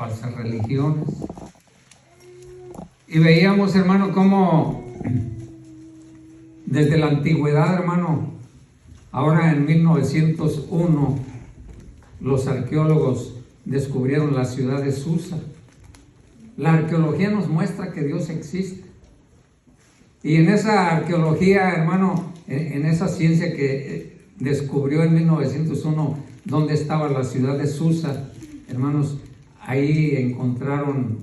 falsas religiones. Y veíamos, hermano, cómo desde la antigüedad, hermano, ahora en 1901, los arqueólogos descubrieron la ciudad de Susa. La arqueología nos muestra que Dios existe. Y en esa arqueología, hermano, en esa ciencia que descubrió en 1901 dónde estaba la ciudad de Susa, hermanos, ahí encontraron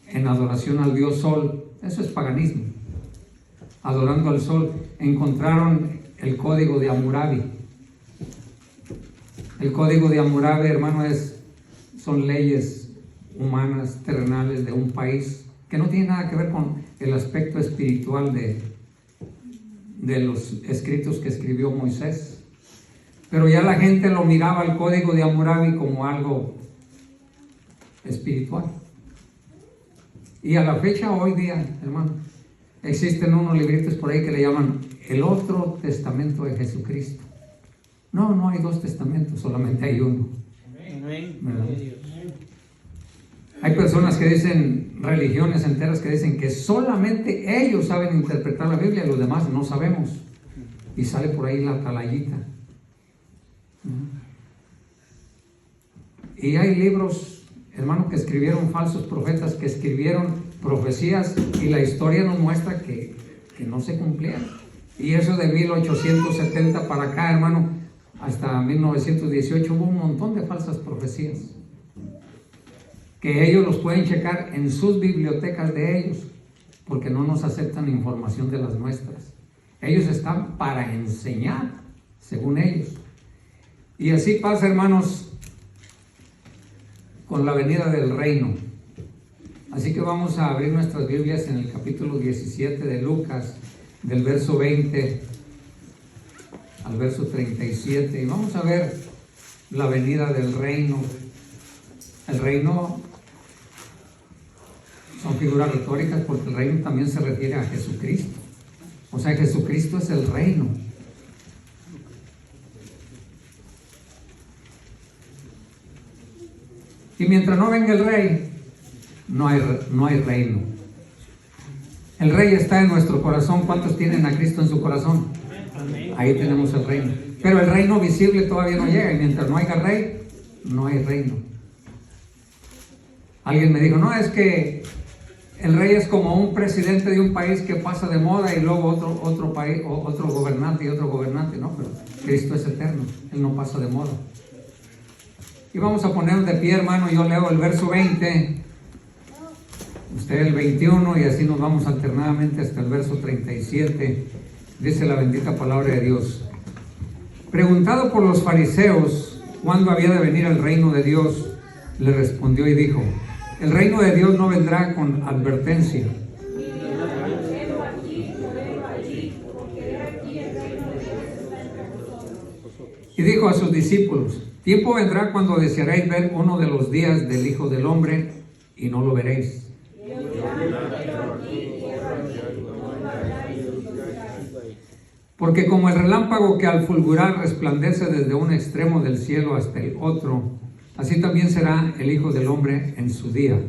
en adoración al dios Sol, eso es paganismo, adorando al Sol, encontraron el código de Hammurabi. El código de Hammurabi, hermano, son leyes humanas, terrenales de un país que no tiene nada que ver con el aspecto espiritual de los escritos que escribió Moisés. Pero ya la gente lo miraba al código de Hammurabi como algo espiritual. Y a la fecha, hoy día, hermano, existen unos libritos por ahí que le llaman el otro testamento de Jesucristo. No hay dos testamentos, solamente hay uno. Amén. Hay personas que dicen, religiones enteras que dicen que solamente ellos saben interpretar la Biblia y los demás no sabemos. Y sale por ahí la atalayita. Y hay libros, hermano, que escribieron falsos profetas, que escribieron profecías y la historia nos muestra que no se cumplían. Y eso de 1870 para acá, hermano, hasta 1918 hubo un montón de falsas profecías. Que ellos los pueden checar en sus bibliotecas de ellos, porque no nos aceptan información de las nuestras. Ellos están para enseñar, según ellos. Y así pasa, hermanos, con la venida del reino. Así que vamos a abrir nuestras Biblias en el capítulo 17 de Lucas, del verso 20 al verso 37, y vamos a ver la venida del reino. El reino son figuras retóricas porque el reino también se refiere a Jesucristo. O sea, Jesucristo es el reino. Y mientras no venga el rey, no hay reino. El rey está en nuestro corazón. ¿Cuántos tienen a Cristo en su corazón? Ahí tenemos el reino. Pero el reino visible todavía no llega, y mientras no haya rey, no hay reino. Alguien me dijo, no, es que el rey es como un presidente de un país que pasa de moda y luego otro país, otro gobernante y otro gobernante. No, pero Cristo es eterno, Él no pasa de moda. Y vamos a poner de pie, hermano. Yo leo el verso 20, usted el 21, y así nos vamos alternadamente hasta el verso 37. Dice la bendita palabra de Dios. Preguntado por los fariseos cuándo había de venir el reino de Dios, le respondió y dijo: el reino de Dios no vendrá con advertencia. Y dijo a sus discípulos: tiempo vendrá cuando desearéis ver uno de los días del Hijo del Hombre y no lo veréis. Porque como el relámpago que al fulgurar resplandece desde un extremo del cielo hasta el otro, así también será el Hijo del Hombre en su día.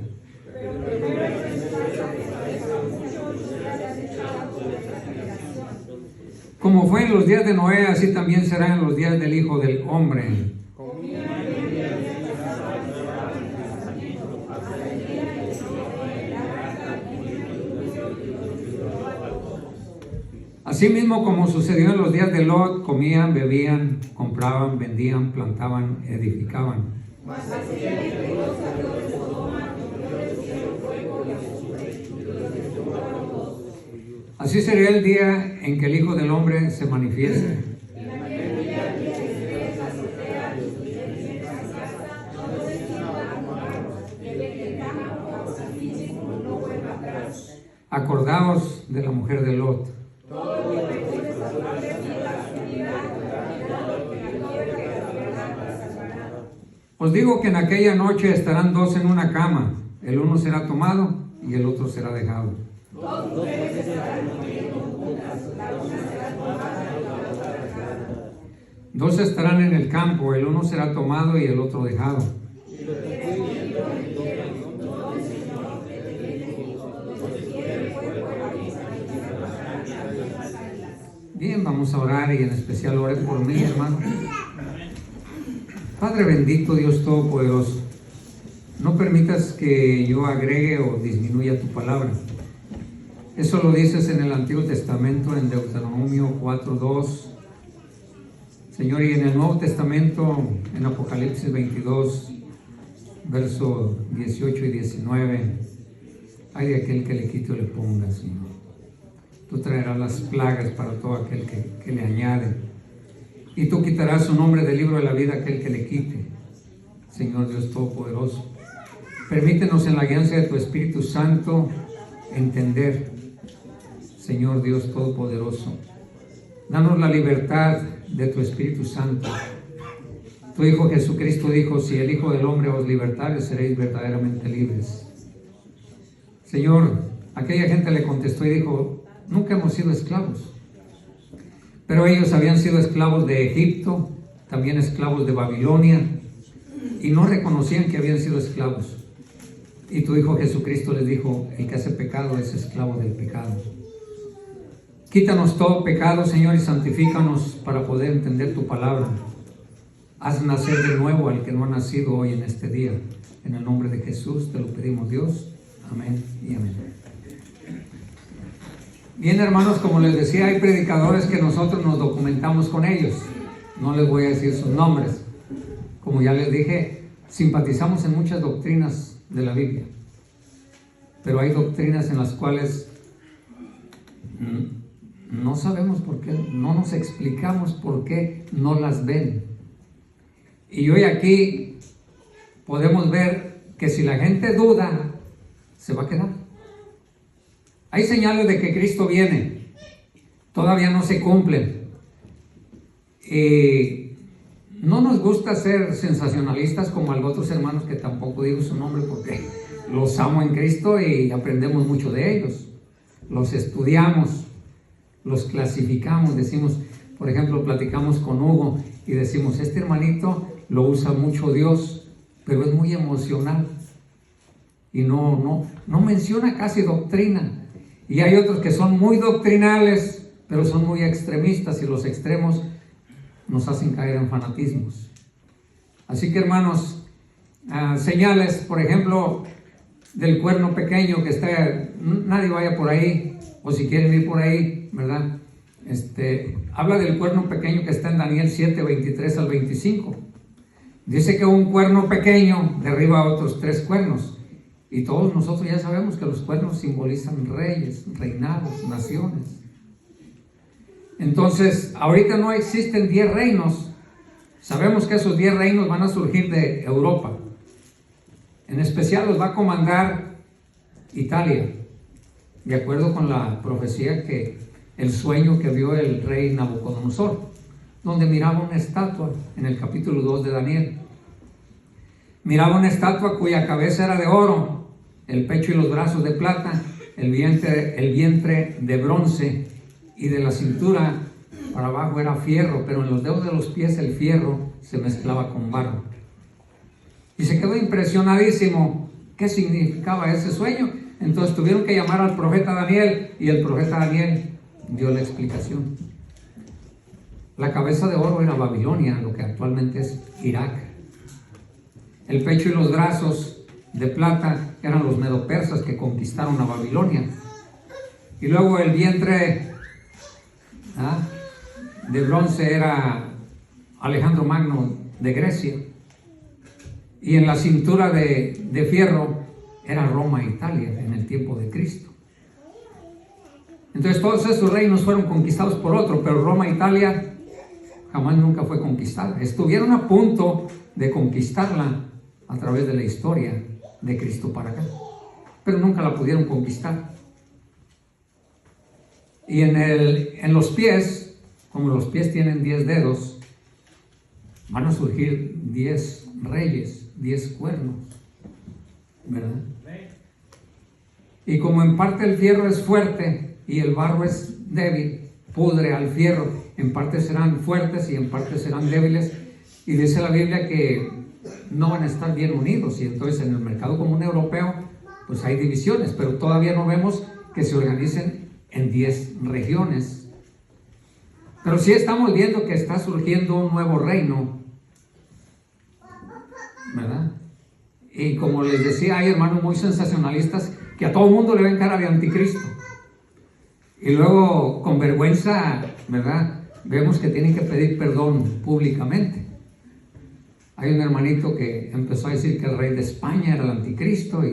Como fue en los días de Noé, así también será en los días del Hijo del Hombre. Asimismo, como sucedió en los días de Lot, comían, bebían, compraban, vendían, plantaban, edificaban. Así será el día en que el Hijo del Hombre se manifieste. Acordaos de la mujer de Lot. Os digo que en aquella noche estarán dos en una cama, el uno será tomado y el otro será dejado. Dos estarán en el campo, el uno será tomado y el otro dejado. vamos a orar y en especial ore por mí, hermano. Padre bendito, Dios Todopoderoso, no permitas que yo agregue o disminuya tu palabra. Eso lo dices en el Antiguo Testamento, en Deuteronomio 4:2. Señor, y en el Nuevo Testamento, en Apocalipsis 22, versos 18 y 19, hay de aquel que le quite o le ponga, Señor. Tú traerás las plagas para todo aquel que le añade. Y tú quitarás su nombre del libro de la vida a aquel que le quite. Señor Dios Todopoderoso, permítenos en la guianza de tu Espíritu Santo entender, Señor Dios Todopoderoso. Danos la libertad de tu Espíritu Santo. Tu Hijo Jesucristo dijo: si el Hijo del Hombre os libertare, seréis verdaderamente libres. Señor, aquella gente le contestó y dijo: nunca hemos sido esclavos. Pero ellos habían sido esclavos de Egipto, también esclavos de Babilonia, y no reconocían que habían sido esclavos. Y tu Hijo Jesucristo les dijo: el que hace pecado es esclavo del pecado. Quítanos todo pecado, Señor, y santifícanos para poder entender tu palabra. Haz nacer de nuevo al que no ha nacido hoy en este día. En el nombre de Jesús te lo pedimos, Dios. Amén y amén. Bien, hermanos, como les decía, hay predicadores que nosotros nos documentamos con ellos. No les voy a decir sus nombres. Como ya les dije, simpatizamos en muchas doctrinas de la Biblia. Pero hay doctrinas en las cuales no sabemos por qué, no nos explicamos por qué no las ven. Y hoy aquí podemos ver que si la gente duda, se va a quedar. Hay señales de que Cristo viene, todavía no se cumplen. No nos gusta ser sensacionalistas como algunos otros hermanos que tampoco digo su nombre porque los amo en Cristo y aprendemos mucho de ellos. Los estudiamos, los clasificamos, decimos, por ejemplo, platicamos con Hugo y decimos: este hermanito lo usa mucho Dios, pero es muy emocional y no menciona casi doctrina. Y hay otros que son muy doctrinales, pero son muy extremistas, y los extremos nos hacen caer en fanatismos. Así que, hermanos, señales, por ejemplo, del cuerno pequeño que está, nadie vaya por ahí, o si quieren ir por ahí, ¿verdad? Habla del cuerno pequeño que está en Daniel 7, 23 al 25. Dice que un cuerno pequeño derriba a otros 3 cuernos. Y todos nosotros ya sabemos que los cuernos simbolizan reyes, reinados, naciones. Entonces, ahorita no existen 10 reinos. Sabemos que esos 10 reinos van a surgir de Europa. En especial los va a comandar Italia, de acuerdo con la profecía el sueño que vio el rey Nabucodonosor, donde miraba una estatua en el capítulo 2 de Daniel. Miraba una estatua cuya cabeza era de oro, el pecho y los brazos de plata, el vientre de bronce, y de la cintura para abajo era fierro, pero en los dedos de los pies el fierro se mezclaba con barro. Y se quedó impresionadísimo. ¿Qué significaba ese sueño? Entonces tuvieron que llamar al profeta Daniel, y el profeta Daniel dio la explicación. La cabeza de oro era Babilonia, lo que actualmente es Irak. El pecho y los brazos de plata eran los medopersas que conquistaron a Babilonia. Y luego el vientre de bronce era Alejandro Magno de Grecia. Y en la cintura de fierro era Roma e Italia en el tiempo de Cristo. Entonces todos esos reinos fueron conquistados por otro, pero Roma e Italia jamás nunca fue conquistada. Estuvieron a punto de conquistarla a través de la historia de Cristo para acá, pero nunca la pudieron conquistar. Y en los pies, como los pies tienen 10 dedos, van a surgir 10 reyes, 10 cuernos, ¿verdad? Y como en parte el fierro es fuerte y el barro es débil, pudre al fierro, en parte serán fuertes y en parte serán débiles. Y dice la Biblia que no van a estar bien unidos, y entonces en el mercado común europeo pues hay divisiones, pero todavía no vemos que se organicen en 10 regiones. Pero sí estamos viendo que está surgiendo un nuevo reino, ¿verdad? Y como les decía, hay hermanos muy sensacionalistas que a todo el mundo le ven cara de anticristo. Y luego, con vergüenza, ¿verdad?, vemos que tienen que pedir perdón públicamente. Hay un hermanito que empezó a decir que el rey de España era el anticristo,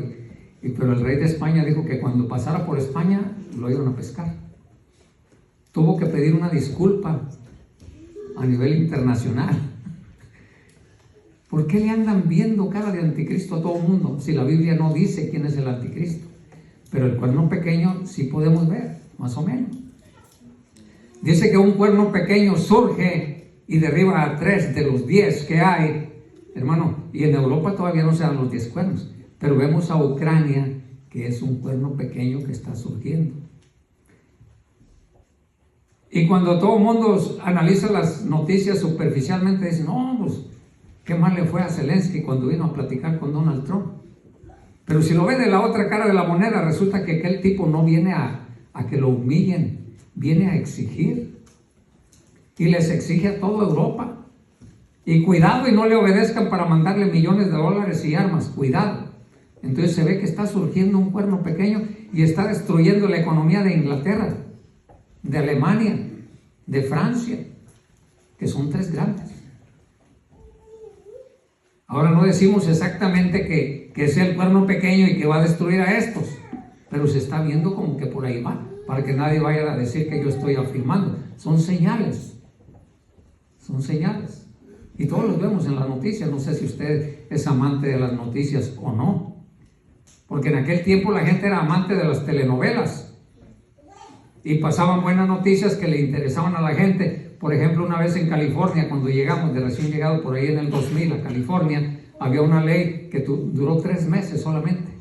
pero el rey de España dijo que cuando pasara por España lo iban a pescar. Tuvo que pedir una disculpa a nivel internacional. ¿Por qué le andan viendo cara de anticristo a todo el mundo si la Biblia no dice quién es el anticristo? Pero el cuerno pequeño sí podemos ver, más o menos. Dice que un cuerno pequeño surge y derriba a 3 de los 10 que hay, hermano, y en Europa todavía no se dan los 10 cuernos, pero vemos a Ucrania, que es un cuerno pequeño que está surgiendo. Y cuando todo el mundo analiza las noticias superficialmente, dicen, no, pues, qué mal le fue a Zelensky cuando vino a platicar con Donald Trump. Pero si lo ve de la otra cara de la moneda, resulta que aquel tipo no viene a que lo humillen, viene a exigir. Y les exige a toda Europa. Y cuidado y no le obedezcan para mandarle millones de dólares y armas, cuidado. Entonces se ve que está surgiendo un cuerno pequeño y está destruyendo la economía de Inglaterra, de Alemania, de Francia, que son 3 grandes. Ahora no decimos exactamente que sea el cuerno pequeño y que va a destruir a estos, pero se está viendo como que por ahí va, para que nadie vaya a decir que yo estoy afirmando. Son señales, y todos los vemos en las noticias. No sé si usted es amante de las noticias o no, porque en aquel tiempo la gente era amante de las telenovelas y pasaban buenas noticias que le interesaban a la gente. Por ejemplo, una vez en California, cuando llegamos de recién llegado por ahí en el 2000 a California, había una ley que duró 3 meses solamente,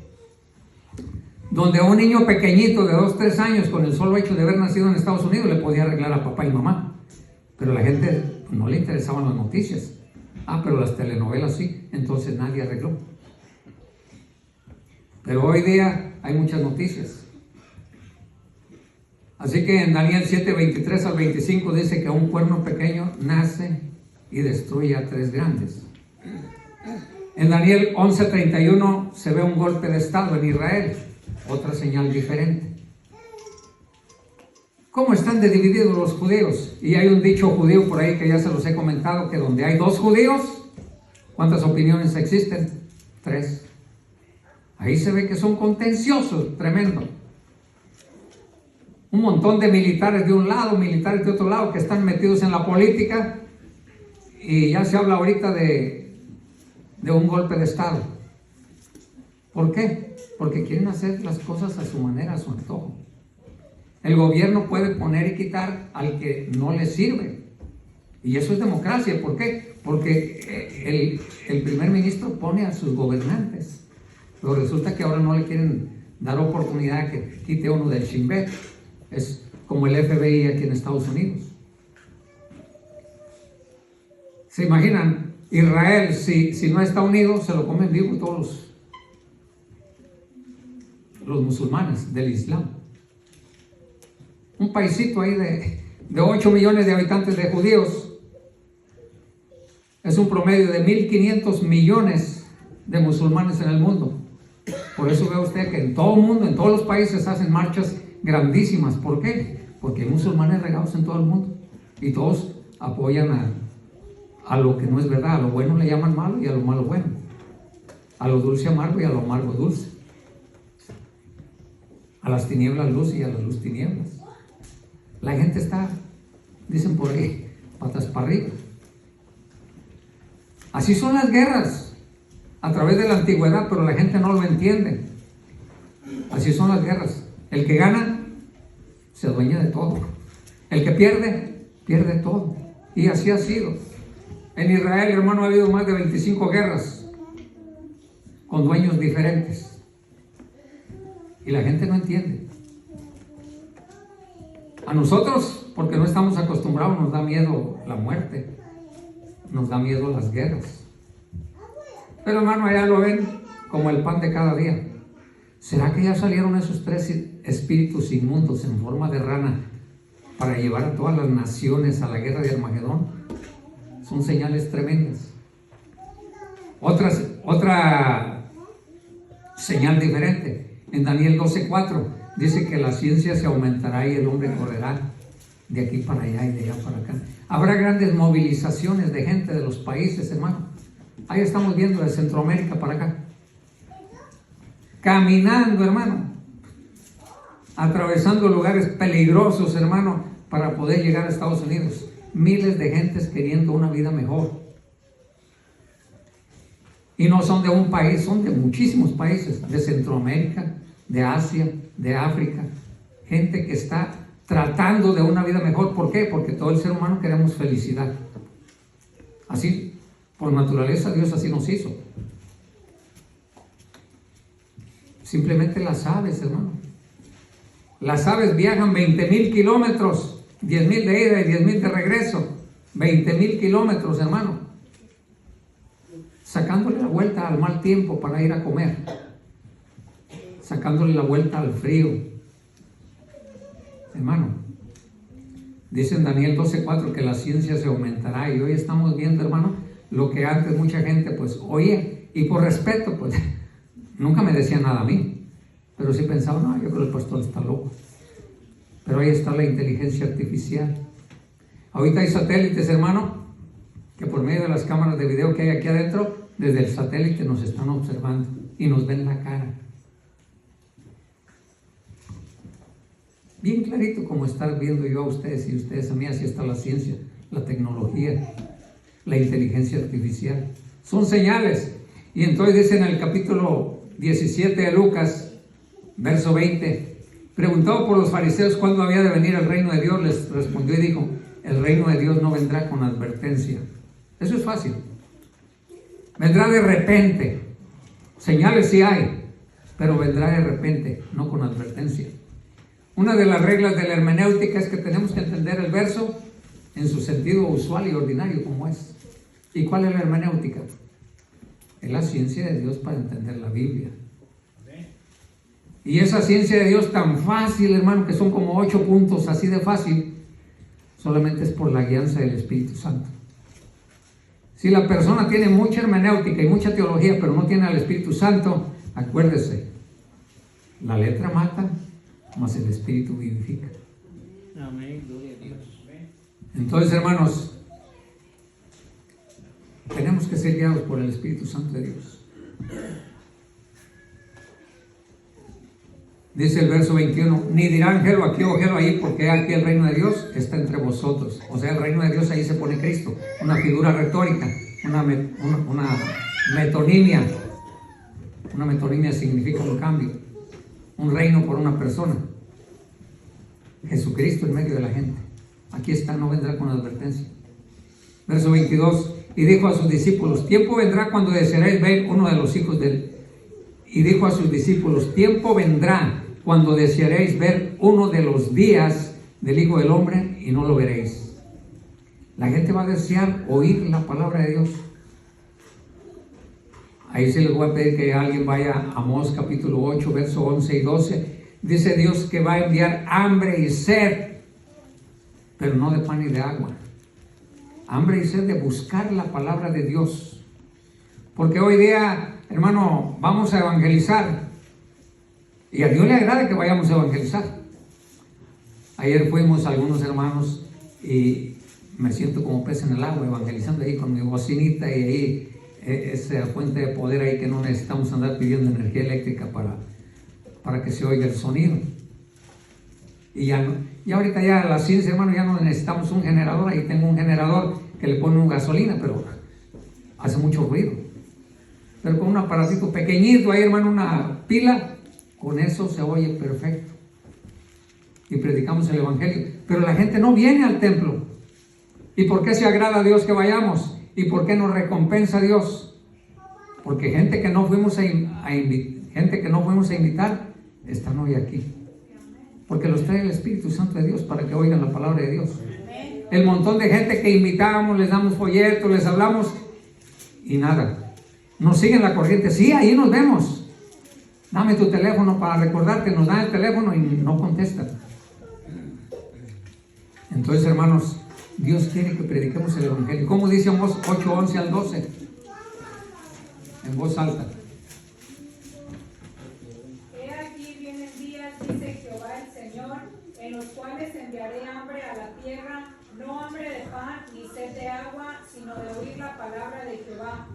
donde a un niño pequeñito de 2, 3 años, con el solo hecho de haber nacido en Estados Unidos, le podía arreglar a papá y mamá. Pero a la gente no le interesaban las noticias. Pero las telenovelas sí, entonces nadie arregló. Pero hoy día hay muchas noticias. Así que en Daniel 7, 23 al 25 dice que un cuerno pequeño nace y destruye a 3 grandes. En Daniel 11, 31 se ve un golpe de estado en Israel, otra señal diferente. ¿Cómo están de divididos los judíos? Y hay un dicho judío por ahí que ya se los he comentado, que donde hay 2 judíos, ¿cuántas opiniones existen? 3. Ahí se ve que son contenciosos, tremendo. Un montón de militares de un lado, militares de otro lado, que están metidos en la política, y ya se habla ahorita de un golpe de estado. ¿Por qué? Porque quieren hacer las cosas a su manera, a su antojo. El gobierno puede poner y quitar al que no le sirve, y eso es democracia. ¿Por qué? Porque el primer ministro pone a sus gobernantes, pero resulta que ahora no le quieren dar oportunidad que quite uno del Shin Bet. Es como el FBI aquí en Estados Unidos. ¿Se imaginan? Israel, si no está unido, se lo comen vivo todos los musulmanes del Islam. Un paisito ahí de 8 millones de habitantes de judíos, es un promedio de 1.500 millones de musulmanes en el mundo. Por eso ve usted que en todo el mundo, en todos los países, hacen marchas grandísimas. ¿Por qué? Porque hay musulmanes regados en todo el mundo y todos apoyan a lo que no es verdad. A lo bueno le llaman malo y a lo malo bueno, a lo dulce amargo y a lo amargo dulce, a las tinieblas luz y a la luz tinieblas. La gente está, dicen por ahí, patas para arriba. Así son las guerras a través de la antigüedad, pero la gente no lo entiende. Así son las guerras. El que gana se adueña de todo. El que pierde, pierde todo. Y así ha sido. En Israel, hermano, ha habido más de 25 guerras con dueños diferentes. Y la gente no entiende. A nosotros, porque no estamos acostumbrados, nos da miedo la muerte, nos da miedo las guerras. Pero hermano, allá lo ven como el pan de cada día. ¿Será que ya salieron esos 3 espíritus inmundos en forma de rana para llevar a todas las naciones a la guerra de Armagedón. Son señales tremendas. Otra señal diferente. En Daniel 12:4 dice que la ciencia se aumentará y el hombre correrá de aquí para allá y de allá para acá. Habrá grandes movilizaciones de gente de los países, hermano. Ahí estamos viendo de Centroamérica para acá. Caminando, hermano. Atravesando lugares peligrosos, hermano, para poder llegar a Estados Unidos. Miles de gentes queriendo una vida mejor. Y no son de un país, son de muchísimos países. De Centroamérica, de Asia, de África. Gente que está tratando de una vida mejor. ¿Por qué? Porque todo el ser humano queremos felicidad. Así, por naturaleza, Dios así nos hizo. Simplemente las aves, hermano. Las aves viajan 20,000 kilómetros, 10,000 de ida y 10,000 de regreso. 20,000 kilómetros, hermano. Sacándole la vuelta al mal tiempo para ir a comer. Sacándole la vuelta al frío. Hermano, dice en Daniel 12:4 que la ciencia se aumentará. Y hoy estamos viendo, hermano, lo que antes mucha gente pues oye. Y por respeto, pues nunca me decía nada a mí. Pero sí pensaba, no, yo creo que el pastor está loco. Pero ahí está la inteligencia artificial. Ahorita hay satélites, hermano, que por medio de las cámaras de video que hay aquí adentro, desde el satélite nos están observando y nos ven la cara. Bien clarito como estar viendo yo a ustedes y ustedes a mí, así está la ciencia, la tecnología, la inteligencia artificial. Son señales. Y entonces dice en el capítulo 17 de Lucas, verso 20, preguntado por los fariseos cuándo había de venir el reino de Dios, les respondió y dijo, el reino de Dios no vendrá con advertencia. Eso es fácil. Vendrá de repente. Señales sí hay, pero vendrá de repente, no con advertencia. Una de las reglas de la hermenéutica es que tenemos que entender el verso en su sentido usual y ordinario como es. ¿Y cuál es la hermenéutica? Es la ciencia de Dios para entender la Biblia. Y esa ciencia de Dios tan fácil, hermano, que son como 8 puntos, así de fácil, solamente es por la guianza del Espíritu Santo. Si la persona tiene mucha hermenéutica y mucha teología, pero no tiene al Espíritu Santo, acuérdese, la letra mata, mas el Espíritu vivifica. Amén, gloria a Dios. Entonces, hermanos, tenemos que ser guiados por el Espíritu Santo de Dios. Dice el verso 21, ni dirán gelo aquí o gelo ahí, porque aquí el reino de Dios está entre vosotros. O sea, el reino de Dios ahí se pone Cristo, una figura retórica, una metonimia. Una metonimia significa un cambio, un reino por una persona. Jesucristo en medio de la gente. Aquí está, no vendrá con advertencia. Verso 22, y dijo a sus discípulos, tiempo vendrá cuando desearéis ver uno de los hijos del... Y dijo a sus discípulos, tiempo vendrá cuando desearéis ver uno de los días del Hijo del Hombre y no lo veréis. La gente va a desear oír la palabra de Dios. Ahí se les voy a pedir que alguien vaya a Amós capítulo 8, verso 11 y 12. Dice Dios que va a enviar hambre y sed, pero no de pan y de agua. Hambre y sed de buscar la palabra de Dios. Porque hoy día, hermano, vamos a evangelizar. Y a Dios le agrada que vayamos a evangelizar. Ayer fuimos algunos hermanos y me siento como pez en el agua evangelizando ahí con mi bocinita y ahí esa fuente de poder ahí que no necesitamos andar pidiendo energía eléctrica para que se oiga el sonido. Y ahorita ya la ciencia, hermano, ya no necesitamos un generador. Ahí tengo un generador que le pone un gasolina, pero hace mucho ruido. Pero con un aparatito pequeñito ahí, hermano, una pila, con eso se oye perfecto. Y predicamos el evangelio. Pero la gente no viene al templo. ¿Y por qué se agrada a Dios que vayamos? ¿Y por qué nos recompensa a Dios? Porque gente que no fuimos a invitar, están hoy aquí. Porque los trae el Espíritu Santo de Dios para que oigan la palabra de Dios. El montón de gente que invitamos, les damos folletos, les hablamos y nada. Nos siguen la corriente. Sí, ahí nos vemos. Dame tu teléfono para recordarte. Nos dan el teléfono y no contestan. Entonces, hermanos, Dios quiere que prediquemos el Evangelio. ¿Cómo dice Amós 8, 11 al 12? En voz alta. He aquí vienen días, dice Jehová el Señor, en los cuales enviaré hambre a la tierra, no hambre de pan ni sed de agua, sino de oír la palabra de Jehová.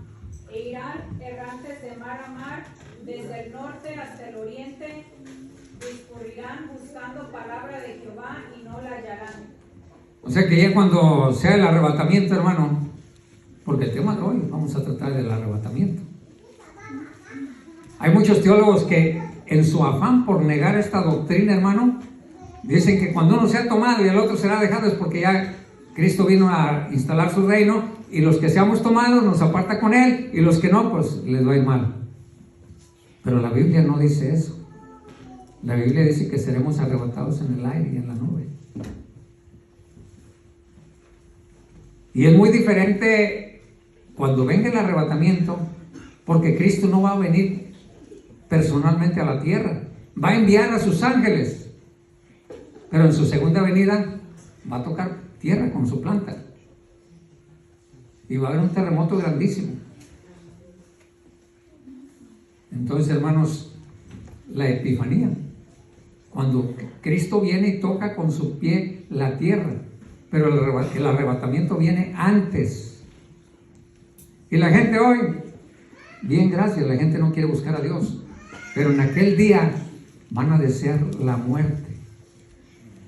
E irán errantes de mar a mar, desde el norte hasta el oriente, discurrirán buscando palabra de Jehová y no la hallarán. O sea que ya cuando sea el arrebatamiento, hermano, porque el tema de hoy vamos a tratar del arrebatamiento. Hay muchos teólogos que en su afán por negar esta doctrina, hermano, dicen que cuando uno sea tomado y el otro será dejado es porque ya Cristo vino a instalar su reino y los que seamos tomados nos aparta con Él y los que no, pues les va a ir mal. Pero la Biblia no dice eso. La Biblia dice que seremos arrebatados en el aire y en la nube. Y es muy diferente cuando venga el arrebatamiento, porque Cristo no va a venir personalmente a la tierra, va a enviar a sus ángeles, pero en su segunda venida va a tocar tierra con su planta y va a haber un terremoto grandísimo. Entonces, hermanos, la Epifanía, cuando Cristo viene y toca con su pie la tierra, pero el arrebatamiento viene antes. Y la gente hoy, bien, gracias, la gente no quiere buscar a Dios, pero en aquel día van a desear la muerte.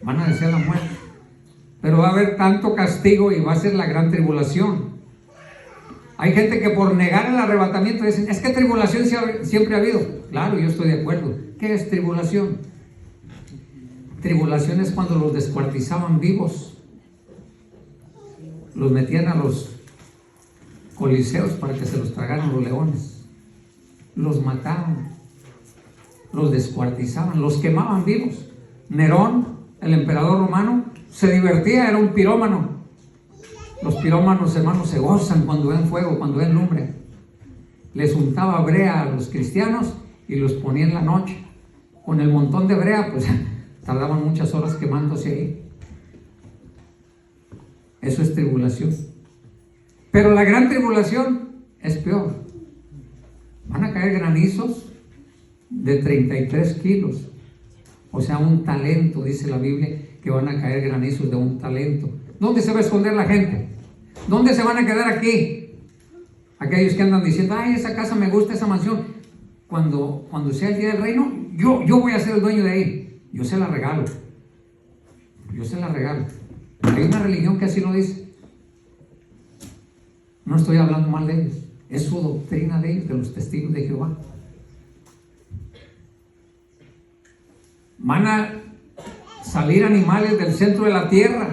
Van a desear la muerte. Pero va a haber tanto castigo y va a ser la gran tribulación. Hay gente que por negar el arrebatamiento dicen, es que tribulación siempre ha habido. Claro, yo estoy de acuerdo. ¿Qué es tribulación? Tribulación es cuando los descuartizaban vivos. Los metían a los coliseos para que se los tragaran los leones. Los mataban. Los descuartizaban. Los quemaban vivos. Nerón, el emperador romano, se divertía, era un pirómano. Los pirómanos, hermanos, se gozan cuando ven fuego, cuando ven lumbre. Les untaba brea a los cristianos y los ponía en la noche. Con el montón de brea, pues tardaban muchas horas quemándose ahí. Eso es tribulación. Pero la gran tribulación es peor. Van a caer granizos de 33 kilos. O sea, un talento, dice la Biblia, que van a caer granizos de un talento. ¿Dónde se va a esconder la gente? ¿Dónde se van a quedar aquí? Aquellos que andan diciendo, ay, esa casa me gusta, esa mansión. Cuando sea el día del reino, yo voy a ser el dueño de ahí. Yo se la regalo. Yo se la regalo. Hay una religión que así lo dice. No estoy hablando mal de ellos. Es su doctrina de ellos, de los testigos de Jehová. Van a salir animales del centro de la tierra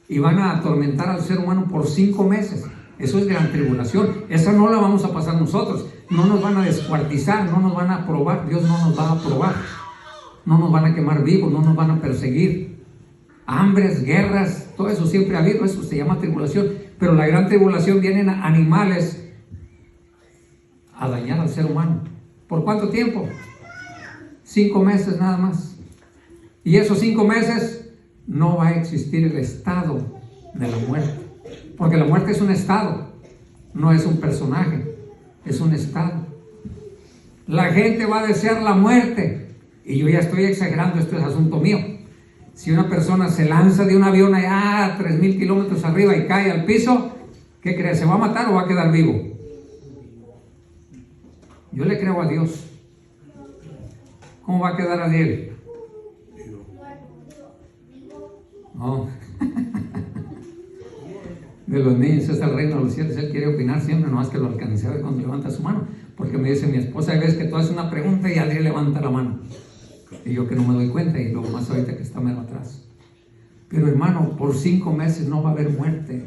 y van a atormentar al ser humano por 5 meses. Eso es gran tribulación. Esa no la vamos a pasar nosotros. No nos van a descuartizar, no nos van a probar. Dios no nos va a probar. No nos van a quemar vivos, no nos van a perseguir. Hambres, guerras, todo eso siempre ha habido. Eso se llama tribulación. Pero la gran tribulación vienen animales a dañar al ser humano. ¿Por cuánto tiempo? 5 meses nada más. Y esos 5 meses no va a existir el estado de la muerte. Porque la muerte es un estado, no es un personaje, es un estado. La gente va a desear la muerte. Y yo ya estoy exagerando, esto es asunto mío. Si una persona se lanza de un avión allá a 3,000 kilómetros arriba y cae al piso, ¿qué cree? ¿Se va a matar o va a quedar vivo? Yo le creo a Dios. ¿Cómo va a quedar Adiel? No. De los niños es el reino de los cielos. Él quiere opinar siempre, no más que lo alcance a ver cuando levanta su mano. Porque me dice mi esposa, hay veces que tú haces una pregunta y Adriel levanta la mano. Y yo que no me doy cuenta, y luego más ahorita que está medio atrás. Pero hermano, por 5 meses no va a haber muerte.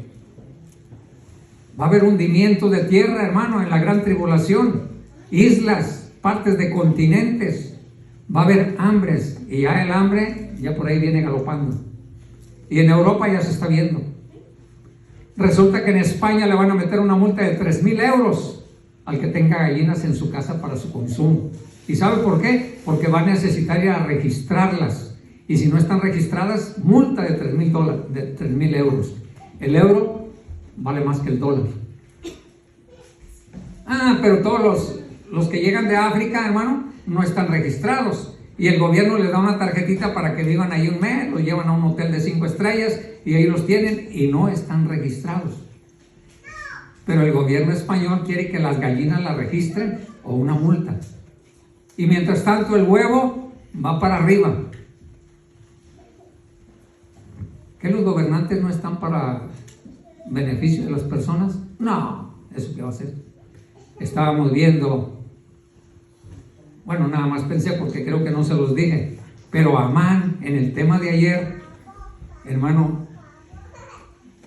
Va a haber hundimiento de tierra, hermano, en la gran tribulación. Islas, partes de continentes. Va a haber hambres. Y ya el hambre, ya por ahí viene galopando. Y en Europa ya se está viendo. Resulta que en España le van a meter una multa de 3,000 euros al que tenga gallinas en su casa para su consumo. ¿Y sabe por qué? Porque va a necesitar ir a registrarlas. Y si no están registradas, multa de $3,000, de 3,000 euros. El euro vale más que el dólar. Pero todos los que llegan de África, hermano, no están registrados. Y el gobierno les da una tarjetita para que vivan ahí un mes, los llevan a un hotel de 5 estrellas y ahí los tienen y no están registrados. Pero el gobierno español quiere que las gallinas las registren o una multa. Y mientras tanto el huevo va para arriba. ¿Que los gobernantes no están para beneficio de las personas? No, ¿eso qué va a ser? Estábamos viendo, bueno, nada más pensé porque creo que no se los dije, pero Amán, en el tema de ayer, hermano,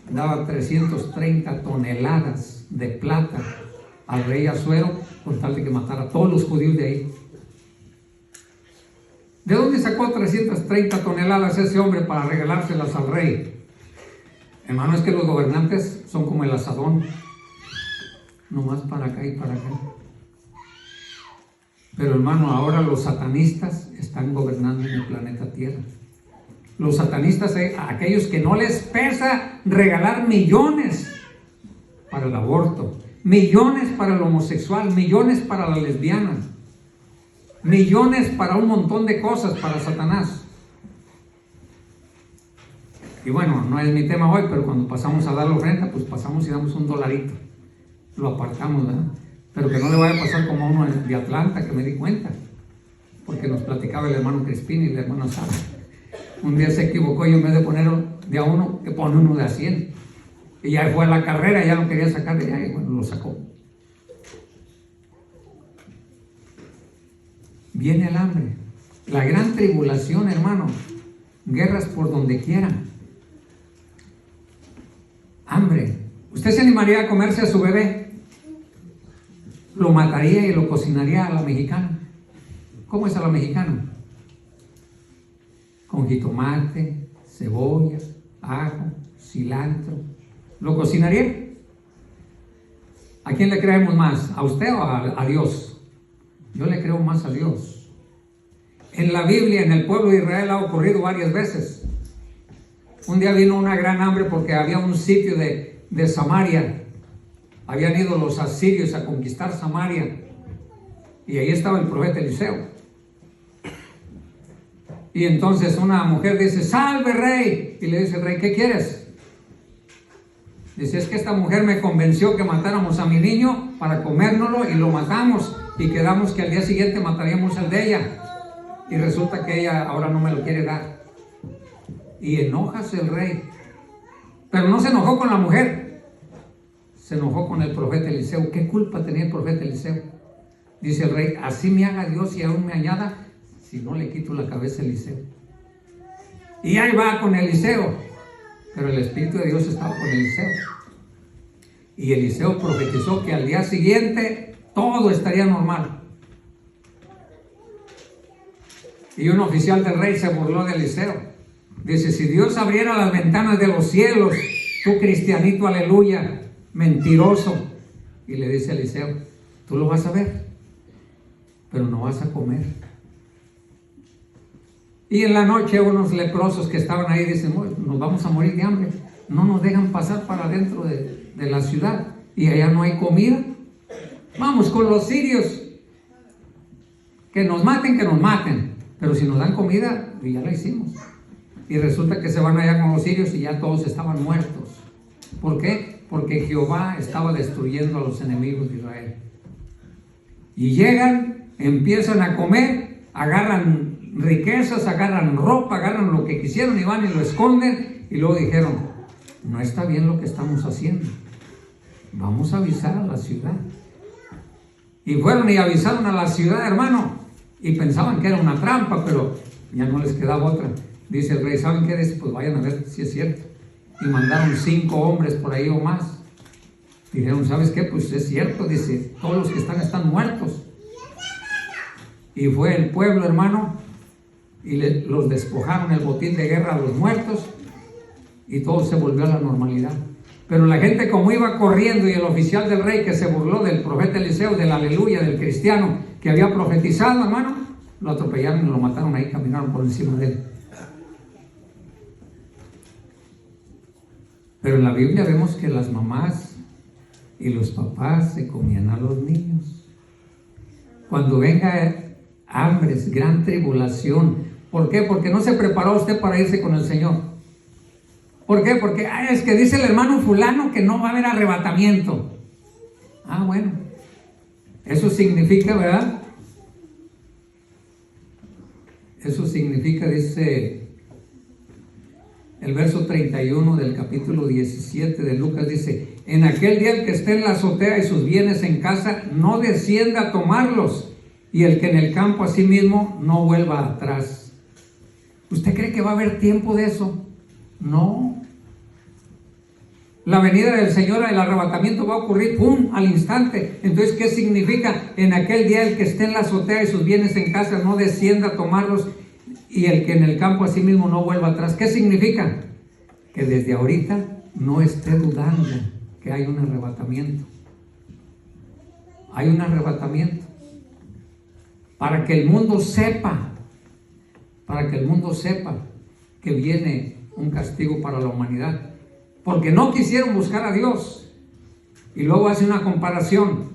daba 330 toneladas de plata al rey Asuero con tal de que matara a todos los judíos de ahí. ¿De dónde sacó 330 toneladas ese hombre para regalárselas al rey? Hermano, es que los gobernantes son como el asadón, nomás para acá y para acá. Pero hermano, ahora los satanistas están gobernando en el planeta Tierra. Los satanistas, aquellos que no les pesa regalar millones para el aborto, millones para el homosexual, millones para la lesbiana, millones para un montón de cosas para Satanás. Y bueno, no es mi tema hoy, pero cuando pasamos a dar la ofrenda, pues pasamos y damos $1. Lo apartamos, ¿verdad? Pero que no le vaya a pasar como a uno de Atlanta, que me di cuenta, porque nos platicaba el hermano Crispín y el hermano Sara. Un día se equivocó y en vez de poner de a uno, que pone uno de a 100. Y ya fue a la carrera, ya lo quería sacar de allá y bueno, lo sacó. Viene el hambre, la gran tribulación, hermano, guerras por donde quiera. Hambre. ¿Usted se animaría a comerse a su bebé? Lo mataría y lo cocinaría a la mexicana. ¿Cómo es a la mexicana? Con jitomate, cebolla, ajo, cilantro. ¿Lo cocinaría? ¿A quién le creemos más? ¿A usted o a Dios? Yo le creo más a Dios. En la Biblia, en el pueblo de Israel ha ocurrido varias veces. Un día vino una gran hambre porque había un sitio de Samaria. Habían ido los asirios a conquistar Samaria. Y ahí estaba el profeta Eliseo. Y entonces una mujer dice, ¡salve, rey! Y le dice el rey, ¿qué quieres? Dice, es que esta mujer me convenció que matáramos a mi niño para comérnoslo y lo matamos. Y quedamos que al día siguiente mataríamos al de ella. Y resulta que ella ahora no me lo quiere dar. Y enojase el rey. Pero no se enojó con la mujer. Se enojó con el profeta Eliseo. ¿Qué culpa tenía el profeta Eliseo? Dice el rey, así me haga Dios y aún me añada, si no le quito la cabeza a Eliseo. Y ahí va con Eliseo. Pero el Espíritu de Dios estaba con Eliseo. Y Eliseo profetizó que al día siguiente todo estaría normal. Y un oficial del rey se burló de Eliseo. Dice, si Dios abriera las ventanas de los cielos, tú cristianito, aleluya, mentiroso. Y le dice a Eliseo, tú lo vas a ver, pero no vas a comer. Y en la noche unos leprosos que estaban ahí dicen, nos vamos a morir de hambre. No nos dejan pasar para adentro de la ciudad y allá no hay comida. Vamos con los sirios. Que nos maten. Pero si nos dan comida, ya la hicimos. Y resulta que se van allá con los sirios y ya todos estaban muertos. ¿Por qué? Porque Jehová estaba destruyendo a los enemigos de Israel. Y llegan, empiezan a comer, agarran riquezas, agarran ropa, agarran lo que quisieron y van y lo esconden. Y luego dijeron, no está bien lo que estamos haciendo. Vamos a avisar a la ciudad. Y fueron y avisaron a la ciudad, hermano. Y pensaban que era una trampa, pero ya no les quedaba otra. Dice el rey, ¿saben qué? Dice, pues vayan a ver si es cierto. Y mandaron 5 hombres por ahí o más. Dijeron, ¿sabes qué? Pues es cierto. Dice, todos los que están muertos. Y fue el pueblo, hermano, y los despojaron el botín de guerra a los muertos. Y todo se volvió a la normalidad. Pero la gente, como iba corriendo, y el oficial del rey que se burló del profeta Eliseo, del aleluya, del cristiano que había profetizado, hermano, lo atropellaron y lo mataron ahí, caminaron por encima de él. Pero en la Biblia vemos que las mamás y los papás se comían a los niños. Cuando venga hambres, gran tribulación. ¿Por qué? Porque no se preparó usted para irse con el Señor. ¿Por qué? Porque es que dice el hermano fulano que no va a haber arrebatamiento. Bueno, eso significa, ¿verdad? Eso significa, dice el verso 31 del capítulo 17 de Lucas, dice: en aquel día el que esté en la azotea y sus bienes en casa, no descienda a tomarlos, y el que en el campo asimismo no vuelva atrás. ¿Usted cree que va a haber tiempo de eso? No. La venida del Señor, el arrebatamiento va a ocurrir ¡pum!, al instante. Entonces, ¿qué significa? En aquel día el que esté en la azotea y sus bienes en casa no descienda a tomarlos, y el que en el campo asimismo no vuelva atrás. ¿Qué significa? Que desde ahorita no esté dudando que hay un arrebatamiento. Hay un arrebatamiento. Para que el mundo sepa, que viene un castigo para la humanidad. Porque no quisieron buscar a Dios. Y luego hace una comparación.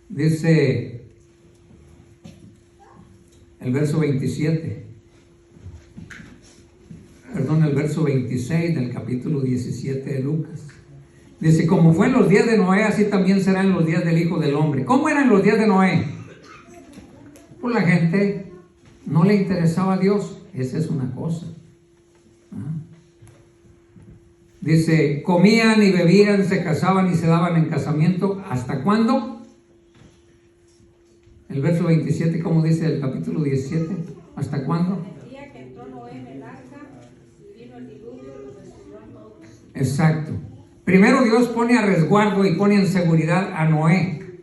Dice el verso 27. Perdón, el verso 26 del capítulo 17 de Lucas. Dice: como fue en los días de Noé, así también será en los días del Hijo del Hombre. ¿Cómo eran los días de Noé? Pues la gente no le interesaba a Dios. Esa es una cosa. Dice: comían y bebían, se casaban y se daban en casamiento. ¿Hasta cuándo? El verso 27, ¿cómo dice el capítulo 17? ¿Hasta cuándo? El día que entró Noé en el arca, vino el diluvio y los destruyó a todos. Exacto. Primero Dios pone a resguardo y pone en seguridad a Noé,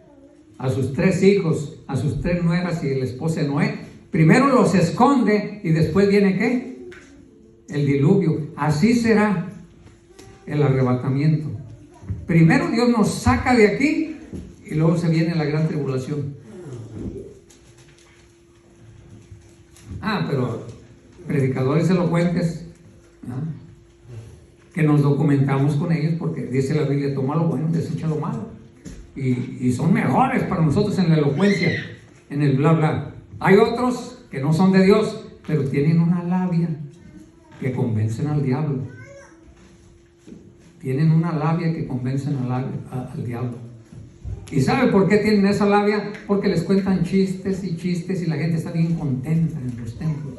a sus 3 hijos, a sus 3 nueras y la esposa de Noé. Primero los esconde y después viene ¿qué? El diluvio. Así será el arrebatamiento. Primero Dios nos saca de aquí y luego se viene la gran tribulación. Pero predicadores elocuentes, que nos documentamos con ellos, porque dice la Biblia: toma lo bueno, desecha lo malo. Y son mejores para nosotros en la elocuencia, en el bla bla. Hay otros que no son de Dios, pero tienen una labia que convencen al diablo. Tienen una labia que convencen al diablo. ¿Y sabe por qué tienen esa labia? Porque les cuentan chistes y la gente está bien contenta en los templos.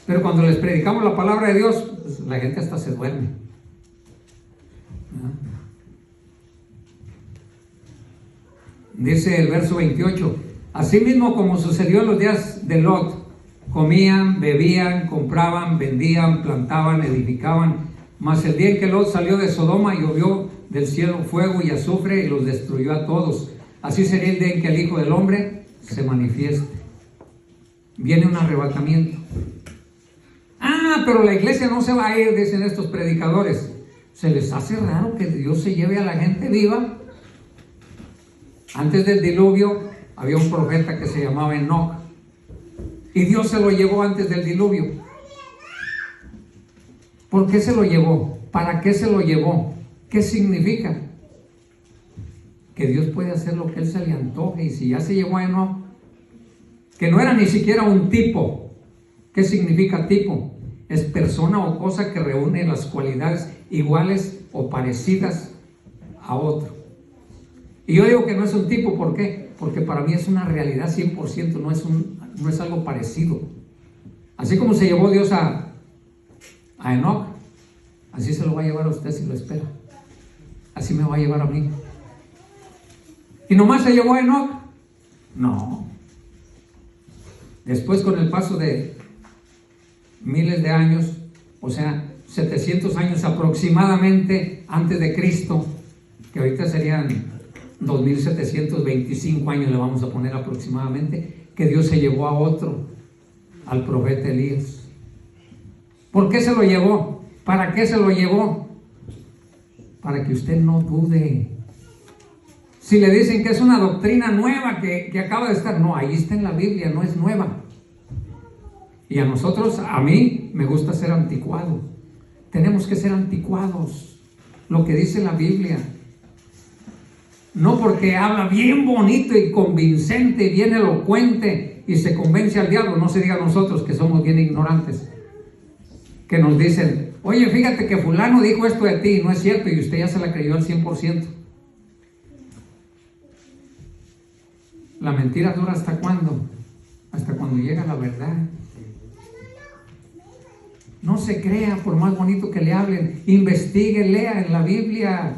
Pero cuando les predicamos la palabra de Dios, pues la gente hasta se duerme. Dice el verso 28: asimismo como sucedió en los días de Lot, comían, bebían, compraban, vendían, plantaban, edificaban. Mas el día en que Lot salió de Sodoma, llovió del cielo fuego y azufre y los destruyó a todos. Así sería el día en que el Hijo del Hombre se manifieste. Viene un arrebatamiento. Pero la iglesia no se va a ir, dicen estos predicadores. ¿Se les hace raro que Dios se lleve a la gente viva? Antes del diluvio había un profeta que se llamaba Enoc, y Dios se lo llevó antes del diluvio. ¿Por qué se lo llevó? ¿Para qué se lo llevó? ¿Qué significa? Que Dios puede hacer lo que Él se le antoje. Y si ya se llevó a Enoc, que no era ni siquiera un tipo. ¿Qué significa tipo? Es persona o cosa que reúne las cualidades iguales o parecidas a otro. Y yo digo que no es un tipo, ¿por qué? Porque para mí es una realidad 100%, no es algo parecido. Así como se llevó Dios a Enoc, así se lo va a llevar a usted si lo espera. Así me va a llevar a mí. ¿Y nomás se llevó a Enoc? No. Después, con el paso de miles de años, o sea, 700 años aproximadamente antes de Cristo, que ahorita serían 2725 años, le vamos a poner aproximadamente, que Dios se llevó a otro, al profeta Elías. ¿Por qué se lo llevó? ¿Para qué se lo llevó? Para que usted no dude. Si le dicen que es una doctrina nueva que acaba de estar, no, ahí está en la Biblia, no es nueva. Y a nosotros, a mí, me gusta ser anticuado, Tenemos que ser anticuados. Lo que dice la Biblia. No porque habla bien bonito y convincente, bien elocuente y se convence al diablo. No se diga a nosotros que somos bien ignorantes. Que nos dicen, oye, fíjate que fulano dijo esto de ti, no es cierto, y usted ya se la creyó al 100%. La mentira dura ¿hasta cuándo? Hasta cuando llega la verdad. No se crea por más bonito que le hablen. Investigue, lea en la Biblia.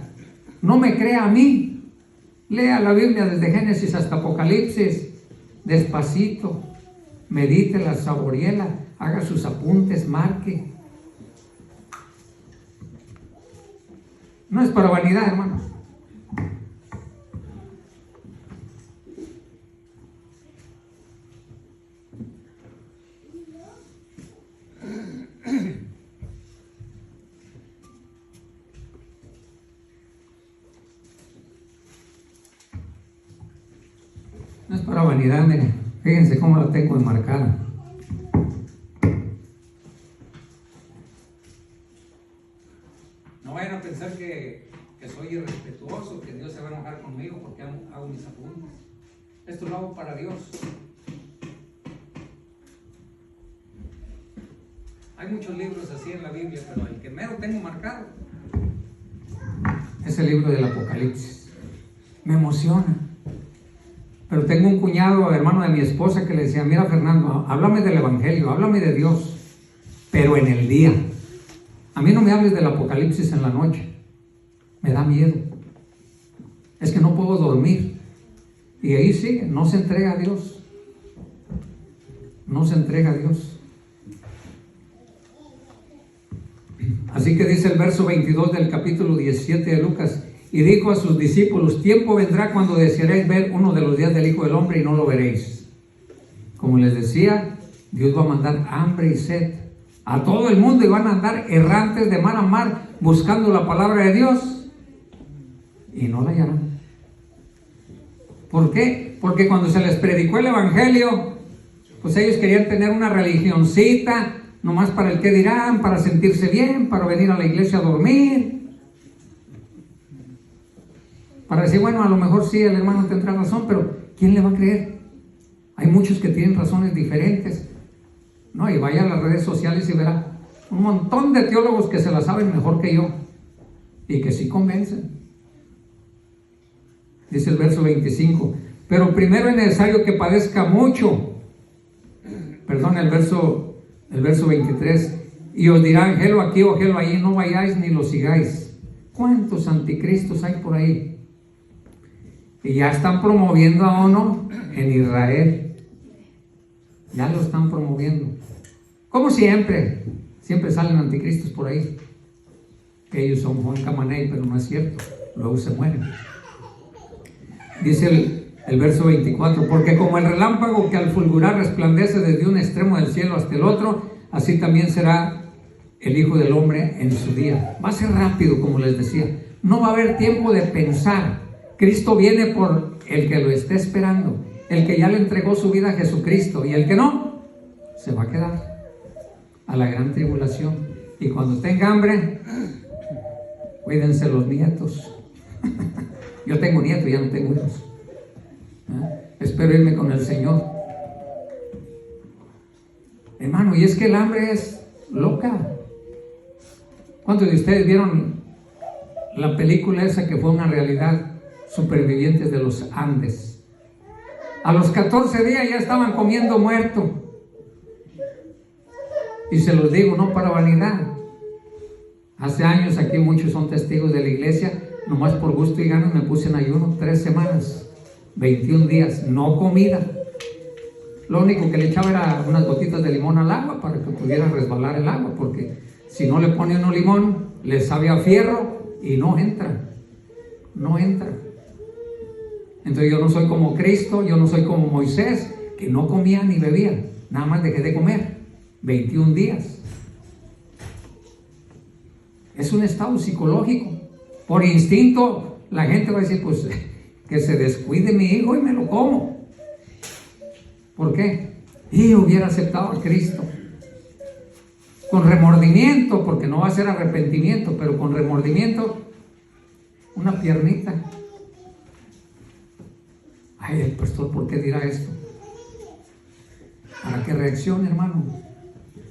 No me crea a mí. Lea la Biblia desde Génesis hasta Apocalipsis. Despacito. Medítela, saboreela. Haga sus apuntes, marque. No es para vanidad, hermano. No es para vanidad, miren. Fíjense cómo la tengo enmarcada. No vayan a pensar que soy irrespetuoso, que Dios se va a enojar conmigo porque hago mis apuntes. Esto lo hago para Dios. Hay muchos libros así en la Biblia, pero el que mero tengo marcado es el libro del Apocalipsis. Me emociona. Pero tengo un cuñado, hermano de mi esposa, que le decía, mira Fernando, háblame del Evangelio, háblame de Dios, pero en el día. A mí no me hables del Apocalipsis en la noche. Me da miedo. Es que no puedo dormir. Y ahí sigue, no se entrega a Dios. No se entrega a Dios. Así que dice el verso 22 del capítulo 17 de Lucas, y dijo a sus discípulos, tiempo vendrá cuando desearéis ver uno de los días del Hijo del Hombre y no lo veréis. Como les decía, Dios va a mandar hambre y sed a todo el mundo y van a andar errantes de mar a mar buscando la palabra de Dios y no la hallarán. ¿Por qué? Porque cuando se les predicó el Evangelio, pues ellos querían tener una religioncita, nomás para el que dirán, para sentirse bien, para venir a la iglesia a dormir. Para decir, bueno, a lo mejor sí, el hermano tendrá razón, pero ¿quién le va a creer? Hay muchos que tienen razones diferentes. No, y vaya a las redes sociales y verá un montón de teólogos que se la saben mejor que yo y que sí convencen. Dice el verso 25, pero primero es necesario que padezca mucho. Perdón, el verso 23, y os dirán, gelo aquí o gelo allí, no vayáis ni lo sigáis. ¿Cuántos anticristos hay por ahí? Y ya están promoviendo a uno en Israel. Ya lo están promoviendo. Como siempre salen anticristos por ahí. Que ellos son Juan Camaney, pero no es cierto. Luego se mueren. Dice el verso 24, porque como el relámpago que al fulgurar resplandece desde un extremo del cielo hasta el otro, así también será el Hijo del Hombre en su día. Va a ser rápido, como les decía. No va a haber tiempo de pensar. Cristo viene por el que lo esté esperando, el que ya le entregó su vida a Jesucristo, y el que no, se va a quedar a la gran tribulación. Y cuando tenga hambre, cuídense los nietos. Yo tengo nietos, ya no tengo hijos. Espero irme con el Señor. Hermano, y es que el hambre es loca. ¿Cuántos de ustedes vieron la película esa que fue una realidad? Supervivientes de los Andes. A los 14 días ya estaban comiendo muerto. Y se los digo, no para vanidad. Hace años aquí muchos son testigos de la iglesia. Nomás por gusto y ganas me puse en ayuno 3 semanas, 21 días, no comida. Lo único que le echaba era unas gotitas de limón al agua para que pudiera resbalar el agua, porque si no le pone uno limón, le sabe a fierro y no entra. Entonces yo no soy como Cristo, yo no soy como Moisés, que no comía ni bebía, nada más dejé de comer 21 días. Es un estado psicológico. Por instinto la gente va a decir, pues que se descuide mi hijo y me lo como. ¿Por qué? Y hubiera aceptado a Cristo. con remordimiento, porque no va a ser arrepentimiento, pero con remordimiento, una piernita. Ay, el pastor, ¿por qué dirá esto? Para que reaccione, hermano.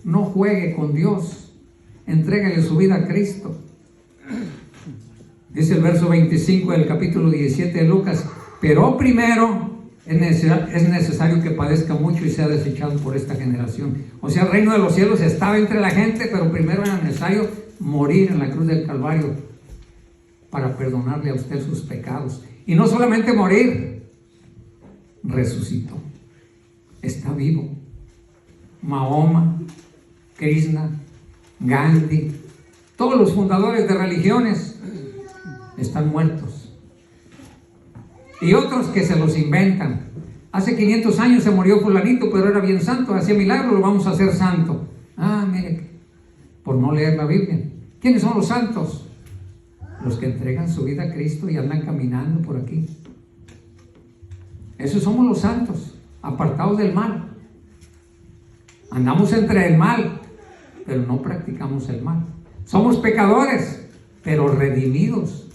No juegue con Dios. Entrégale su vida a Cristo. Dice el verso 25 del capítulo 17 de Lucas: pero primero es necesario que padezca mucho y sea desechado por esta generación. O sea, el reino de los cielos estaba entre la gente, pero primero era necesario morir en la cruz del Calvario para perdonarle a usted sus pecados. Y no solamente morir, resucitó. Está vivo. Mahoma, Krishna, Gandhi, todos los fundadores de religiones están muertos. Y otros que se los inventan. Hace 500 años se murió fulanito, pero era bien santo, hacía milagros, lo vamos a hacer santo. Ah, mire, por no leer la Biblia. ¿Quiénes son los santos? Los que entregan su vida a Cristo y andan caminando por aquí. Esos somos los santos, apartados del mal. Andamos entre el mal, pero no practicamos el mal. Somos pecadores, pero redimidos.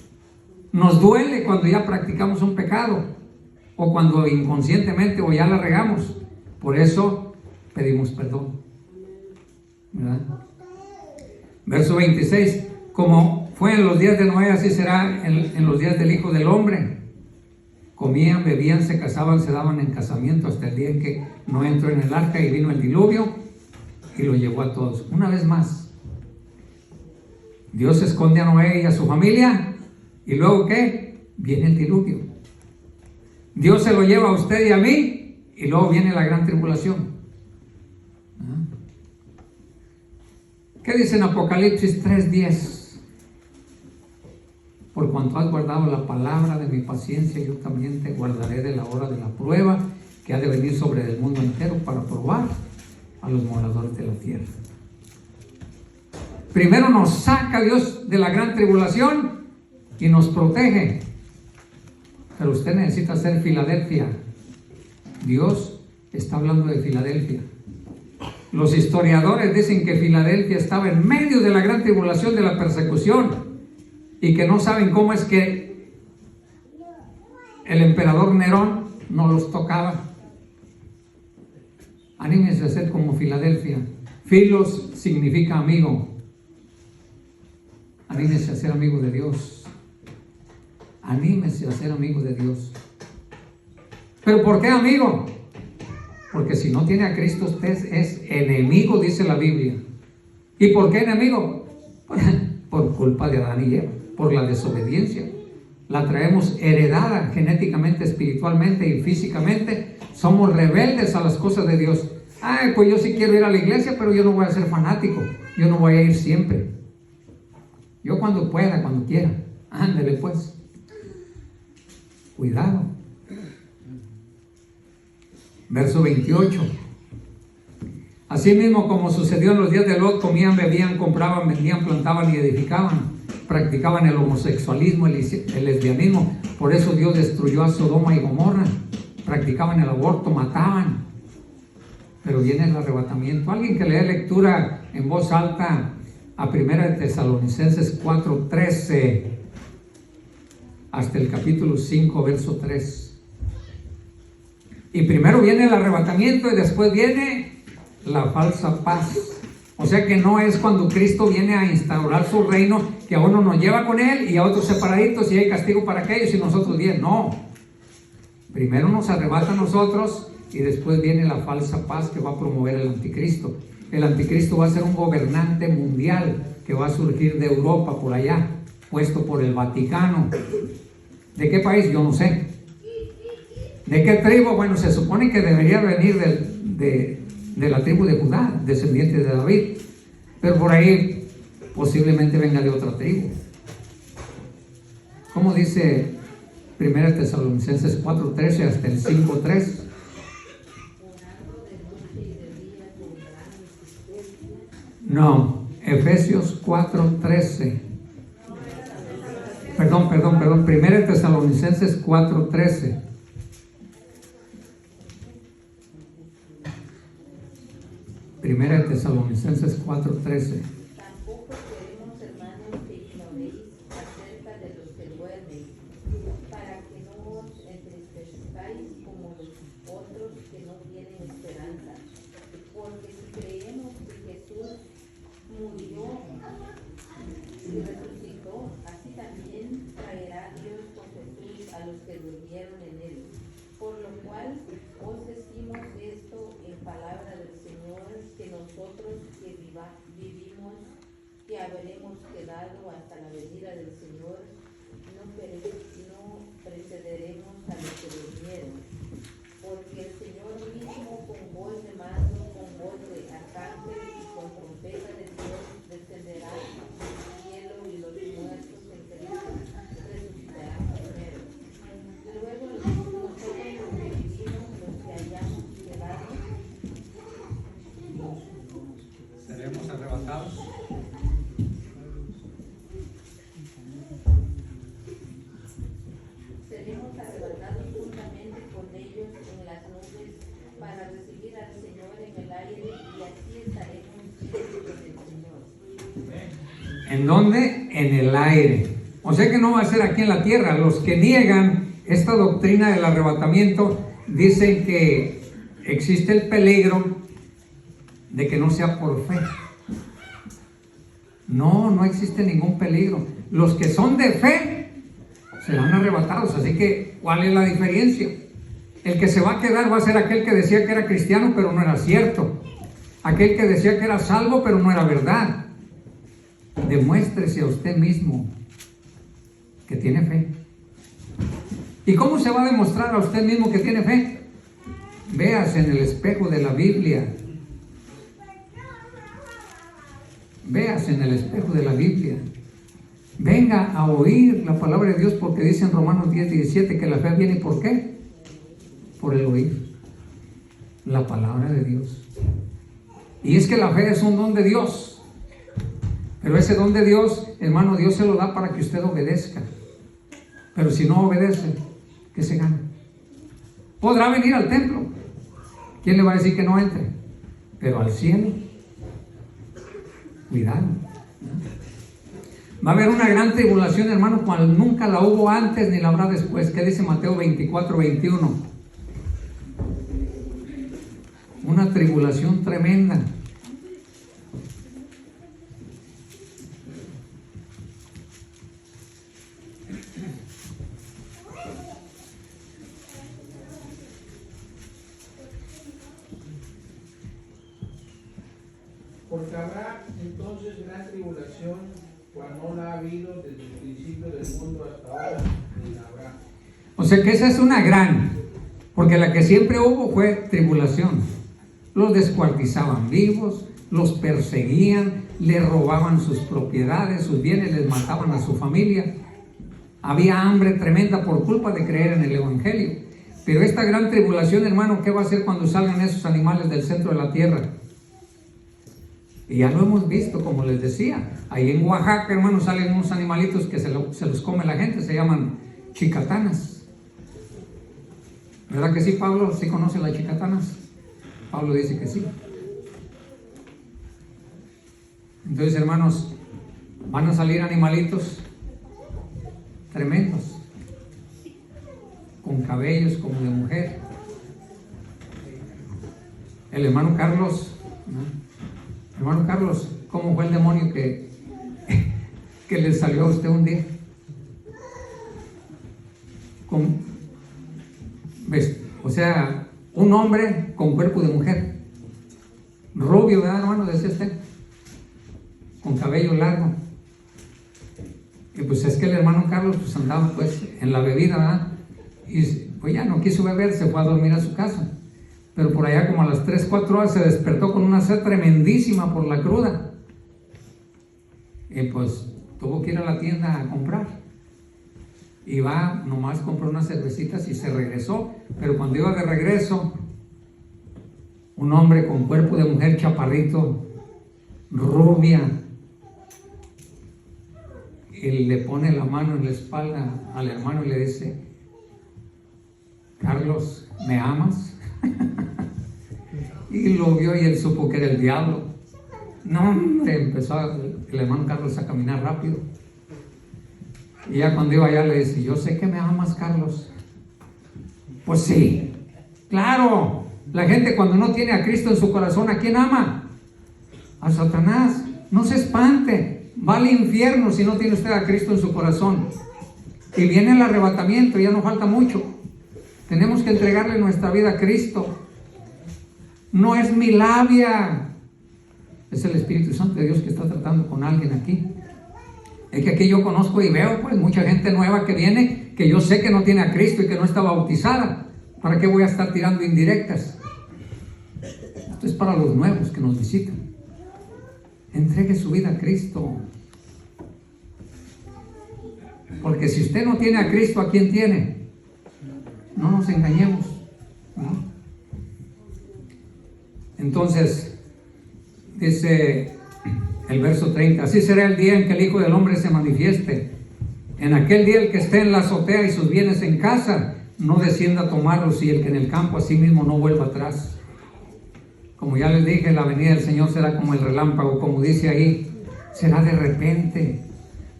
Nos duele cuando ya practicamos un pecado, o cuando inconscientemente o ya la regamos. Por eso pedimos perdón, ¿verdad? Verso 26: como fue en los días de Noé, así será en los días del Hijo del Hombre. Comían, bebían, se casaban, se daban en casamiento hasta el día en que Noé entró en el arca y vino el diluvio y lo llevó a todos. Una vez más, Dios esconde a Noé y a su familia, y luego ¿qué? Viene el diluvio. Dios se lo lleva a usted y a mí, y luego viene la gran tribulación. ¿Qué dice en Apocalipsis 3:10? Por cuanto has guardado la palabra de mi paciencia, yo también te guardaré de la hora de la prueba que ha de venir sobre el mundo entero para probar a los moradores de la tierra. Primero nos saca Dios de la gran tribulación y nos protege. Pero usted necesita ser Filadelfia. Dios está hablando de Filadelfia. Los historiadores dicen que Filadelfia estaba en medio de la gran tribulación, de la persecución, y que no saben cómo es que el emperador Nerón no los tocaba. Anímese a ser como Filadelfia. Filos significa amigo. Anímese a ser amigo de Dios. Anímese a ser amigo de Dios. ¿Pero por qué amigo? Porque si no tiene a Cristo, usted es enemigo, dice la Biblia. ¿Y por qué enemigo? Por culpa de Adán y Eva, por la desobediencia. La traemos heredada genéticamente, espiritualmente y físicamente. Somos rebeldes a las cosas de Dios. Ay, pues yo sí quiero ir a la iglesia, pero yo no voy a ser fanático. Yo no voy a ir siempre. Yo cuando pueda, cuando quiera. Ándele pues. Cuidado. Verso 28. Asimismo, como sucedió en los días de Lot, comían, bebían, compraban, vendían, plantaban y edificaban. Practicaban el homosexualismo, el lesbianismo. Por eso Dios destruyó a Sodoma y Gomorra. Practicaban el aborto, mataban. Pero viene el arrebatamiento. Alguien que lea lectura en voz alta a 1 Tesalonicenses 4:13 hasta el capítulo 5, verso 3. Y primero viene el arrebatamiento y después viene la falsa paz. O sea que no es cuando Cristo viene a instaurar su reino, que a uno nos lleva con Él y a otros separaditos y hay castigo para aquellos y nosotros bien. No. Primero nos arrebata a nosotros y después viene la falsa paz que va a promover el anticristo. El anticristo va a ser un gobernante mundial que va a surgir de Europa por allá, puesto por el Vaticano. ¿De qué país? Yo no sé. ¿De qué tribu? Bueno, se supone que debería venir de la tribu de Judá, descendiente de David, pero por ahí posiblemente venga de otra tribu. ¿Cómo dice 1 Tesalonicenses 4:13 hasta el 5:3? No, Efesios 4:13. Perdón. 1 Tesalonicenses 4:13. Primera de Tesalonicenses 4:13. Tampoco queremos, hermanos, que ignoréis acerca de los que duermen, para que no os entristezcáis como los otros que no tienen esperanza. Porque si creemos que Jesús murió y resucitó, así también traerá Dios con Jesús a los que durmieron en él. Por lo cual os decimos esto en palabra del Señor, que nosotros que vivimos, que habremos quedado hasta la venida del Señor, no precederemos a los que durmieron. Porque el Señor mismo, con voz de mando, con voz de arcángel y con trompeta de Dios, descenderá del cielo, y los muertos en Cristo resucitarán primero. Luego nosotros los que vivimos, los que hayamos quedado, Seremos arrebatados. seremos arrebatados juntamente con ellos en las nubes para recibir al Señor en el aire, y así estaremos siempre con el Señor. ¿En dónde? En el aire. O sea que no va a ser aquí en la tierra. Los que niegan esta doctrina del arrebatamiento dicen que existe el peligro de que no sea por fe. No, no existe ningún peligro. Los que son de fe serán arrebatados. Así que, ¿cuál es la diferencia? El que se va a quedar va a ser aquel que decía que era cristiano, pero no era cierto. Aquel que decía que era salvo, pero no era verdad. Demuéstrese a usted mismo que tiene fe. ¿Y cómo se va a demostrar a usted mismo que tiene fe? Véase en el espejo de la Biblia. Véase en el espejo de la Biblia. Venga a oír la palabra de Dios, porque dice en Romanos 10:17 que la fe viene ¿por qué? Por el oír la palabra de Dios. Y es que la fe es un don de Dios. Pero ese don de Dios, hermano, Dios se lo da para que usted obedezca. Pero si no obedece, ¿qué se gana? Podrá venir al templo. ¿Quién le va a decir que no entre? Pero al cielo, cuidado. Va a haber una gran tribulación, hermano, cual nunca la hubo antes ni la habrá después. ¿Qué dice Mateo 24:21? Una tribulación tremenda. Porque habrá entonces gran tribulación, cual no la ha habido desde el principio del mundo hasta ahora, ni la habrá. O sea que esa es una gran, porque la que siempre hubo fue tribulación. Los descuartizaban vivos, los perseguían, les robaban sus propiedades, sus bienes, les mataban a su familia. Había hambre tremenda por culpa de creer en el Evangelio. Pero esta gran tribulación, hermano, ¿qué va a hacer cuando salgan esos animales del centro de la tierra? Y ya lo hemos visto, como les decía. Ahí en Oaxaca, hermano, salen unos animalitos que se los come la gente, se llaman chicatanas. ¿Verdad que sí, Pablo? ¿Sí conoce las chicatanas? Pablo dice que sí. Entonces, hermanos, van a salir animalitos tremendos, con cabellos como de mujer. El hermano Carlos, ¿no? Hermano Carlos, ¿cómo fue el demonio que le salió a usted un día? O sea, un hombre con cuerpo de mujer. Rubio, ¿verdad, hermano? Decía usted. Con cabello largo. Y pues es que el hermano Carlos pues andaba pues en la bebida, ¿verdad? Y pues ya no quiso beber, se fue a dormir a su casa. Pero por allá como a las 3, 4 horas se despertó con una sed tremendísima por la cruda. Y pues tuvo que ir a la tienda a comprar. Y va, nomás compró unas cervecitas y se regresó. Pero cuando iba de regreso, un hombre con cuerpo de mujer, chaparrito, rubia, y le pone la mano en la espalda al hermano y le dice: Carlos, ¿me amas? Y lo vio y él supo que era el diablo. No, hombre, empezó el hermano Carlos a caminar rápido. Y ya cuando iba allá le dice, yo sé que me amas, Carlos. Pues sí, claro. La gente cuando no tiene a Cristo en su corazón, ¿a quién ama? A Satanás. No se espante, va al infierno si no tiene usted a Cristo en su corazón. Y viene el arrebatamiento, ya no falta mucho. Tenemos que entregarle nuestra vida a Cristo. No es mi labia, es el Espíritu Santo de Dios que está tratando con alguien aquí. Es que aquí yo conozco y veo pues mucha gente nueva que viene, que yo sé que no tiene a Cristo y que no está bautizada. ¿Para qué voy a estar tirando indirectas? Esto es para los nuevos que nos visitan. Entregue su vida a Cristo. Porque si usted no tiene a Cristo, ¿a quién tiene? No nos engañemos, ¿no? Entonces, dice el verso 30, así será el día en que el Hijo del Hombre se manifieste. En aquel día el que esté en la azotea y sus bienes en casa, no descienda a tomarlos, y el que en el campo así mismo no vuelva atrás. Como ya les dije, la venida del Señor será como el relámpago, como dice ahí, será de repente.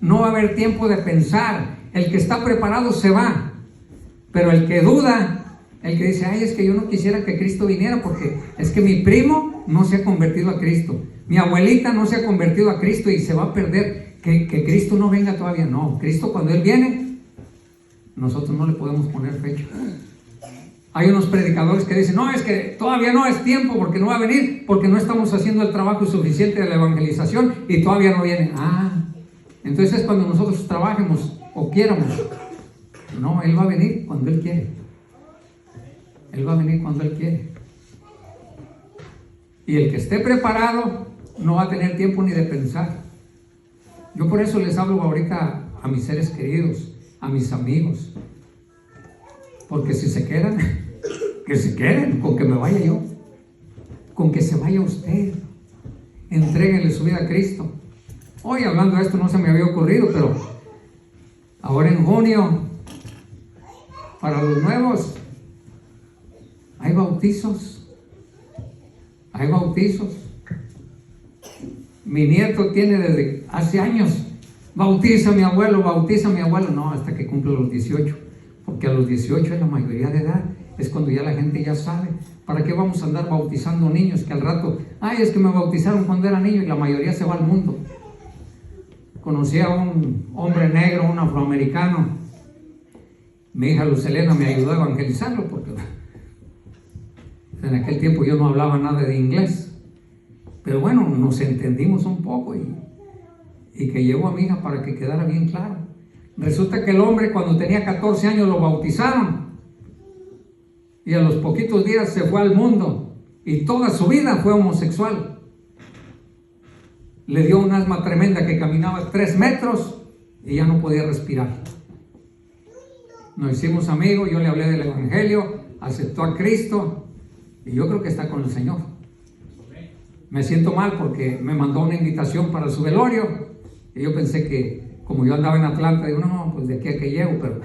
No va a haber tiempo de pensar. El que está preparado se va, pero el que duda, el que dice, ay, es que yo no quisiera que Cristo viniera porque es que mi primo no se ha convertido a Cristo, mi abuelita no se ha convertido a Cristo y se va a perder, que Cristo no venga todavía. No, Cristo cuando Él viene, nosotros no le podemos poner fecha. Hay unos predicadores que dicen, no, es que todavía no es tiempo porque no va a venir, porque no estamos haciendo el trabajo suficiente de la evangelización y todavía no viene. Entonces es cuando nosotros trabajemos o quieramos. No, Él va a venir cuando Él quiere. Él va a venir cuando Él quiere. Y el que esté preparado no va a tener tiempo ni de pensar. Yo por eso les hablo ahorita a mis seres queridos, a mis amigos. Porque si se quedan, que se queden, con que me vaya yo, con que se vaya usted. Entréguenle su vida a Cristo. Hoy hablando de esto no se me había ocurrido, pero ahora en junio, para los nuevos, hay bautizos. Hay bautizos. Mi nieto tiene desde hace años, bautiza a mi abuelo, bautiza a mi abuelo. No, hasta que cumple los 18. Porque a los 18 es la mayoría de edad. Es cuando ya la gente ya sabe. ¿Para qué vamos a andar bautizando niños que al rato, ay, es que me bautizaron cuando era niño y la mayoría se va al mundo? Conocí a un hombre negro, un afroamericano. Mi hija Lucelena me ayudó a evangelizarlo porque en aquel tiempo yo no hablaba nada de inglés. Pero bueno, nos entendimos un poco y que llevó a mi hija para que quedara bien claro. Resulta que el hombre cuando tenía 14 años lo bautizaron y a los poquitos días se fue al mundo y toda su vida fue homosexual. Le dio un asma tremenda que caminaba 3 metros y ya no podía respirar. Nos hicimos amigos, yo le hablé del Evangelio, aceptó a Cristo y yo creo que está con el Señor. Me siento mal porque me mandó una invitación para su velorio y yo pensé que como yo andaba en Atlanta, digo, no, pues de aquí a que llego, pero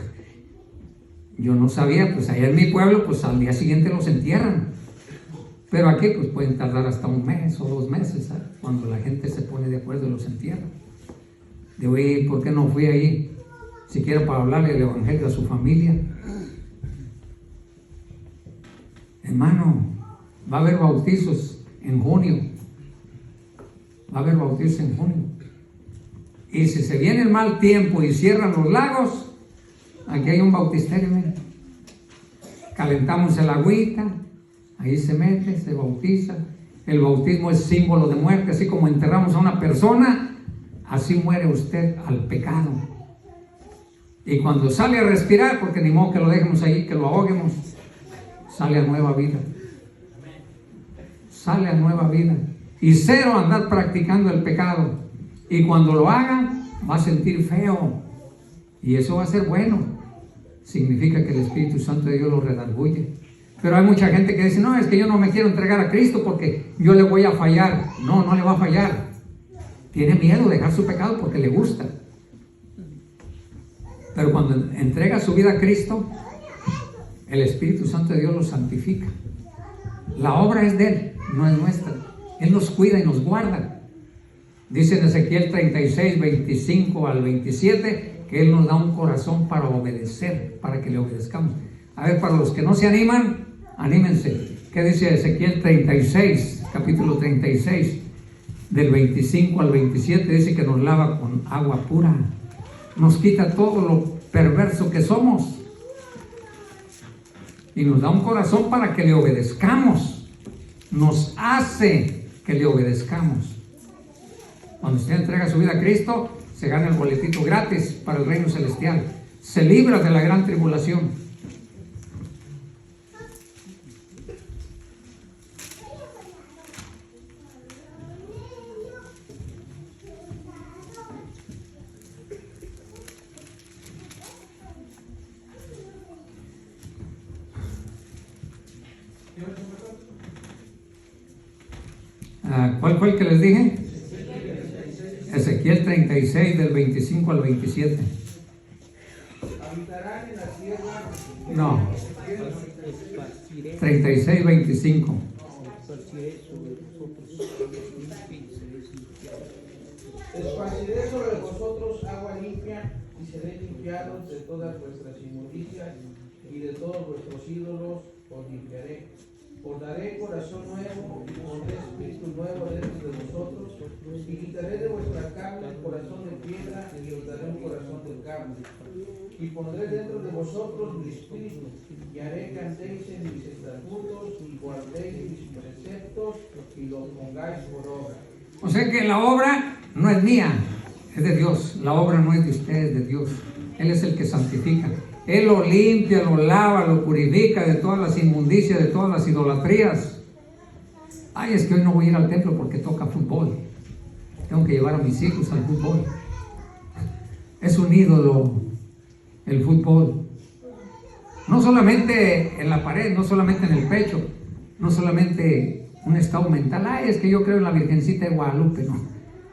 yo no sabía, pues allá en mi pueblo, pues al día siguiente los entierran. Pero aquí, pues pueden tardar hasta 1 mes o 2 meses, ¿sabes? Cuando la gente se pone de acuerdo y los entierran. Digo, ¿y por qué no fui ahí? Siquiera para hablarle del Evangelio a su familia. Hermano, va a haber bautizos en junio. Va a haber bautizos en junio. Y si se viene el mal tiempo y cierran los lagos, aquí hay un bautisterio, miren. Calentamos el agüita, ahí se mete, se bautiza. El bautismo es símbolo de muerte, así como enterramos a una persona, así muere usted al pecado. Y cuando sale a respirar, porque ni modo que lo dejemos ahí, que lo ahoguemos, sale a nueva vida. Sale a nueva vida. Y cero andar practicando el pecado. Y cuando lo haga, va a sentir feo. Y eso va a ser bueno. Significa que el Espíritu Santo de Dios lo redarguye. Pero hay mucha gente que dice, no, es que yo no me quiero entregar a Cristo porque yo le voy a fallar. No, no le va a fallar. Tiene miedo de dejar su pecado porque le gusta. Pero cuando entrega su vida a Cristo, el Espíritu Santo de Dios lo santifica. La obra es de Él. no es nuestra. Él nos cuida y nos guarda. Dice en Ezequiel 36, 25 al 27, que Él nos da un corazón para obedecer, para que le obedezcamos. A ver, para los que no se animan, anímense. ¿Qué dice Ezequiel 36, capítulo 36, del 25 al 27? Dice que nos lava con agua pura, nos quita todo lo perverso que somos y nos da un corazón para que le obedezcamos. Nos hace que le obedezcamos. Cuando usted entrega su vida a Cristo, se gana el boletito gratis para el reino celestial. Se libra de la gran tribulación. ¿Cuál fue el que les dije? Ezequiel 36 del 25 al 27. Habitarán en la tierra. No, 36, 25. Esparciré sobre vosotros agua limpia y seréis limpiados de todas vuestras inmundicias y de todos vuestros ídolos os limpiaré. Os daré corazón nuevo y pondré espíritu nuevo dentro de vosotros y quitaré de vuestra carne el corazón de piedra y os daré un corazón de carne. Y pondré dentro de vosotros mi espíritu y haré que andéis en mis estatutos y guardéis mis preceptos y los pongáis por obra. O sea que la obra no es mía, es de Dios. La obra no es de ustedes, es de Dios. Él es el que santifica. Él lo limpia, lo lava, lo purifica de todas las inmundicias, de todas las idolatrías. Ay, es que hoy no voy a ir al templo porque toca fútbol. Tengo que llevar a mis hijos al fútbol. Es un ídolo el fútbol. No solamente en la pared, no solamente en el pecho, no solamente un estado mental. Ay, es que yo creo en la Virgencita de Guadalupe. No,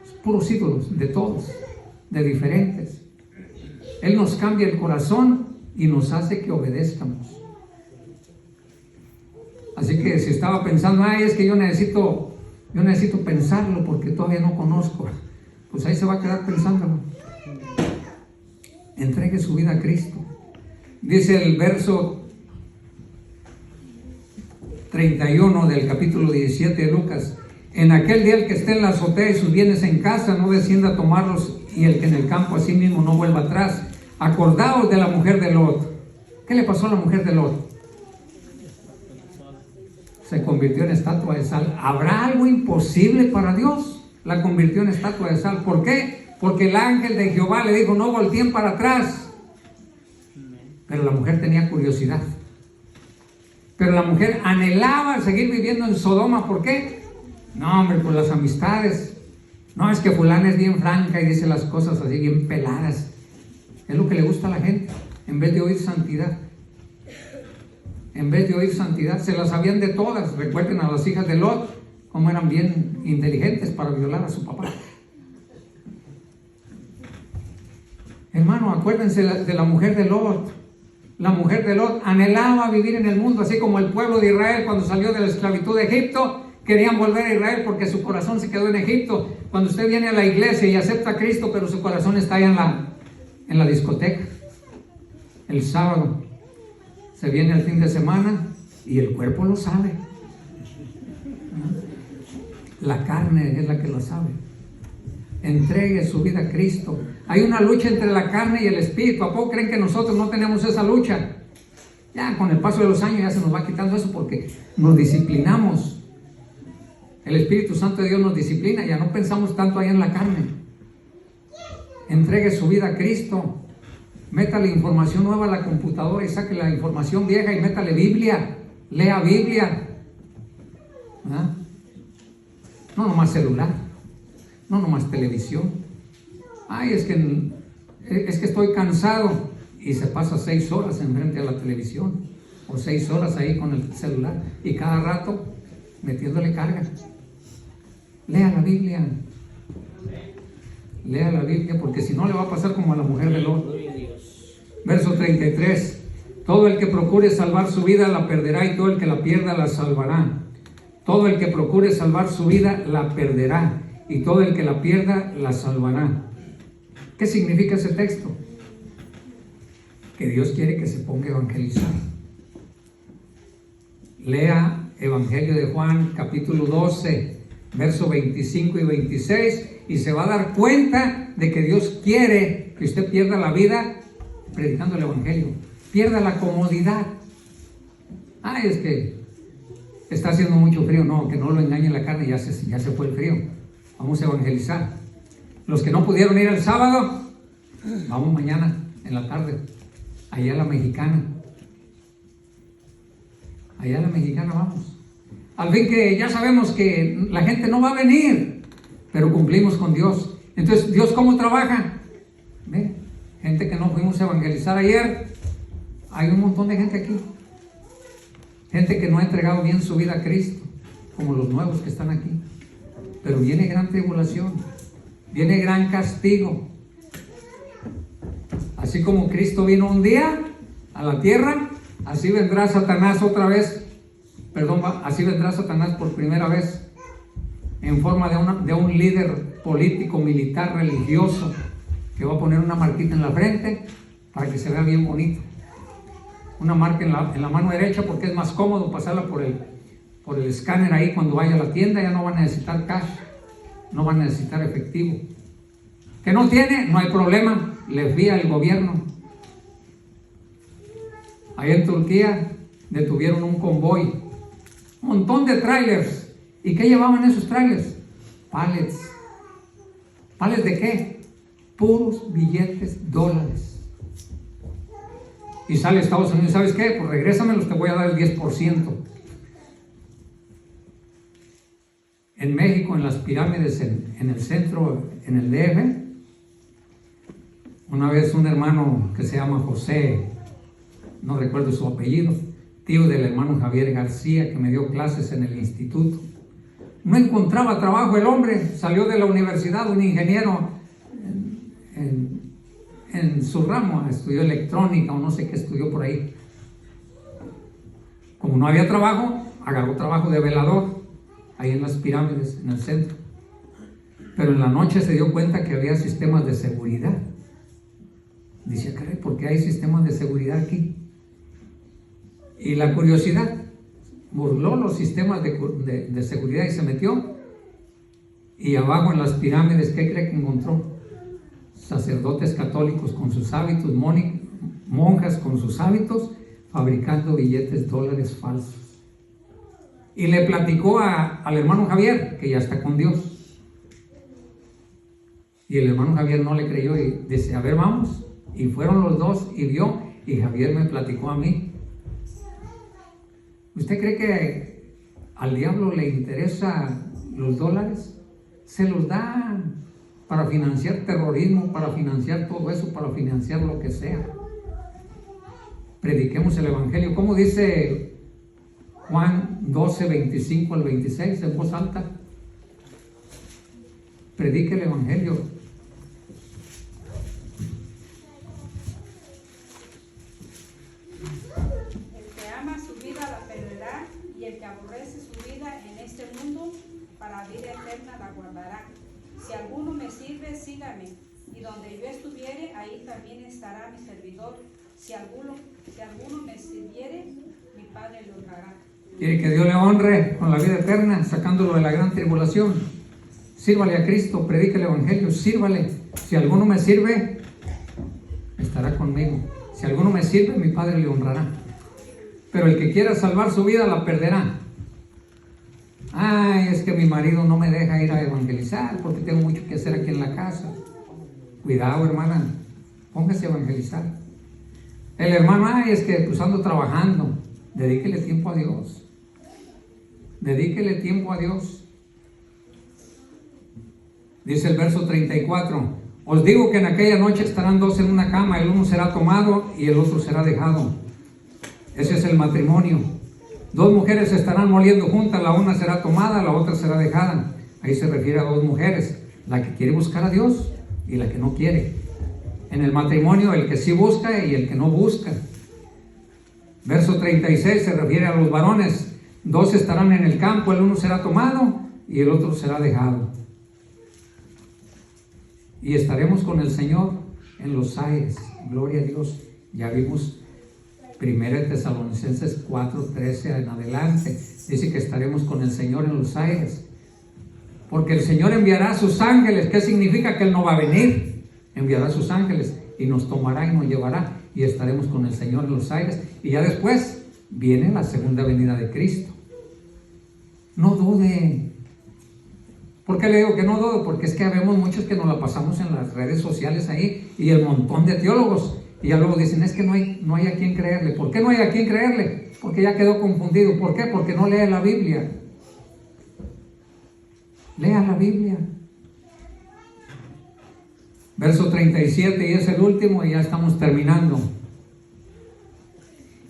es puros ídolos, de todos, de diferentes. Él nos cambia el corazón y nos hace que obedezcamos. Así que si estaba pensando, ay, es que yo necesito pensarlo porque todavía no conozco, pues ahí se va a quedar pensándolo. Entregue su vida a Cristo. Dice el verso 31 del capítulo 17 de Lucas: en aquel día el que esté en la azotea y sus bienes en casa no descienda a tomarlos, y el que en el campo así mismo no vuelva atrás. Acordaos de la mujer de Lot. ¿Qué le pasó a la mujer de Lot? Se convirtió en estatua de sal. ¿Habrá algo imposible para Dios? La convirtió en estatua de sal. ¿Por qué? Porque el ángel de Jehová le dijo, no volteen para atrás. Pero la mujer tenía curiosidad. Pero la mujer anhelaba seguir viviendo en Sodoma. ¿Por qué? No, hombre, por las amistades. No, es que fulana es bien franca y dice las cosas así bien peladas. Es lo que le gusta a la gente, en vez de oír santidad. En vez de oír santidad, se las sabían de todas. Recuerden a las hijas de Lot, cómo eran bien inteligentes para violar a su papá. Hermano, acuérdense de la mujer de Lot. La mujer de Lot anhelaba vivir en el mundo, así como el pueblo de Israel cuando salió de la esclavitud de Egipto. Querían volver a Israel porque su corazón se quedó en Egipto. Cuando usted viene a la iglesia y acepta a Cristo, pero su corazón está allá en la discoteca, el sábado, se viene el fin de semana y el cuerpo lo sabe. La carne es la que lo sabe. Entregue su vida a Cristo. Hay una lucha entre la carne y el espíritu. ¿A poco creen que nosotros no tenemos esa lucha? Ya con el paso de los años ya se nos va quitando eso porque nos disciplinamos. El Espíritu Santo de Dios nos disciplina, ya no pensamos tanto ahí en la carne. Entregue su vida a Cristo. Métale información nueva a la computadora y saque la información vieja y métale Biblia. Lea Biblia. ¿Ah? No nomás celular, no nomás televisión. Ay, es que estoy cansado y se pasa 6 horas enfrente a la televisión o 6 horas ahí con el celular y cada rato metiéndole carga. Lea la Biblia. Lea la Biblia, porque si no le va a pasar como a la mujer de Lot. Verso 33: todo el que procure salvar su vida la perderá, y todo el que la pierda la salvará. Todo el que procure salvar su vida la perderá, y todo el que la pierda la salvará. ¿Qué significa ese texto? Que Dios quiere que se ponga a evangelizar. Lea Evangelio de Juan, capítulo 12, versos 25 y 26, y se va a dar cuenta de que Dios quiere que usted pierda la vida predicando el Evangelio, pierda la comodidad. Ay, es que está haciendo mucho frío. No, que no lo engañe la carne, ya se fue el frío. Vamos a evangelizar. Los que no pudieron ir el sábado, vamos mañana en la tarde, allá a la Mexicana. Allá a la Mexicana vamos. Al fin que ya sabemos que la gente no va a venir, pero cumplimos con Dios. Entonces, ¿Dios cómo trabaja? ¿Ve? Gente que no fuimos a evangelizar ayer, hay un montón de gente aquí. Gente que no ha entregado bien su vida a Cristo, como los nuevos que están aquí. Pero viene gran tribulación, viene gran castigo. Así como Cristo vino un día a la tierra, así vendrá Satanás otra vez. Así vendrá Satanás por primera vez en forma de un líder político, militar, religioso, que va a poner una marquita en la frente para que se vea bien bonito. Una marca en la mano derecha, porque es más cómodo pasarla por el escáner ahí cuando vaya a la tienda. Ya no va a necesitar cash, no va a necesitar efectivo. Que no tiene, no hay problema, le envía el gobierno. Ahí en Turquía detuvieron un convoy, un montón de trailers. ¿Y qué llevaban esos trailers? Pallets. ¿Pallets de qué? Puros billetes, dólares. Y sale Estados Unidos, ¿sabes qué? Pues regrésamelos, te voy a dar el 10%. En México, en las pirámides, en el centro, en el DF, una vez un hermano que se llama José, no recuerdo su apellido, tío del hermano Javier García, que me dio clases en el instituto, no encontraba trabajo el hombre, salió de la universidad, un ingeniero en su ramo, estudió electrónica o no sé qué estudió por ahí. Como no había trabajo, agarró trabajo de velador ahí en las pirámides, en el centro. Pero en la noche se dio cuenta que había sistemas de seguridad. Dice, caray, ¿por qué hay sistemas de seguridad aquí? Y la curiosidad burló los sistemas de seguridad y se metió. Y abajo en las pirámides, ¿qué cree que encontró? Sacerdotes católicos con sus hábitos, monjas con sus hábitos, fabricando billetes dólares falsos. Y le platicó al hermano Javier, que ya está con Dios. Y el hermano Javier no le creyó y dice, a ver, vamos. Y fueron los dos y vio, y Javier me platicó a mí. ¿Usted cree que al diablo le interesa los dólares? Se los da para financiar terrorismo, para financiar todo eso, para financiar lo que sea. Prediquemos el Evangelio. ¿Cómo dice Juan 12, 25 al 26 en voz alta? Predique el Evangelio. El que ama su vida la perderá, y el que aborrece su vida en este mundo, para vida eterna la guardará. Si alguno me sirve, sígame, y donde yo estuviere, ahí también estará mi servidor. Si alguno me sirviere, mi Padre le honrará. Quiere que Dios le honre con la vida eterna, sacándolo de la gran tribulación. Sírvale a Cristo, predique el Evangelio, sírvale. Si alguno me sirve, estará conmigo. Si alguno me sirve, mi Padre le honrará. Pero el que quiera salvar su vida, la perderá. Ay, es que mi marido no me deja ir a evangelizar porque tengo mucho que hacer aquí en la casa. Cuidado, hermana, póngase a evangelizar. El hermano, ay, es que pues ando trabajando. Dedíquele tiempo a Dios. Dedíquele tiempo a Dios. Dice el verso 34: os digo que en aquella noche estarán dos en una cama, el uno será tomado y el otro será dejado. Ese es el matrimonio. Dos mujeres estarán moliendo juntas, la una será tomada, la otra será dejada. Ahí se refiere a dos mujeres, la que quiere buscar a Dios y la que no quiere. En el matrimonio, el que sí busca y el que no busca. Verso 36 se refiere a los varones. 2 estarán en el campo, el uno será tomado y el otro será dejado. Y estaremos con el Señor en los aires. Gloria a Dios. Ya vimos 1 Tesalonicenses 4:13 en adelante. Dice que estaremos con el Señor en los aires. Porque el Señor enviará a sus ángeles. ¿Qué significa? Que Él no va a venir. Enviará a sus ángeles y nos tomará y nos llevará. Y estaremos con el Señor en los aires. Y ya después viene la segunda venida de Cristo. No dude. ¿Por qué le digo que no dudo? Porque es que vemos muchos que nos la pasamos en las redes sociales ahí y el montón de teólogos. Y ya luego dicen, es que no hay a quien creerle. ¿Por qué no hay a quien creerle? Porque ya quedó confundido. ¿Por qué? Porque no lee la Biblia. Lea la Biblia. Verso 37, y es el último, y ya estamos terminando.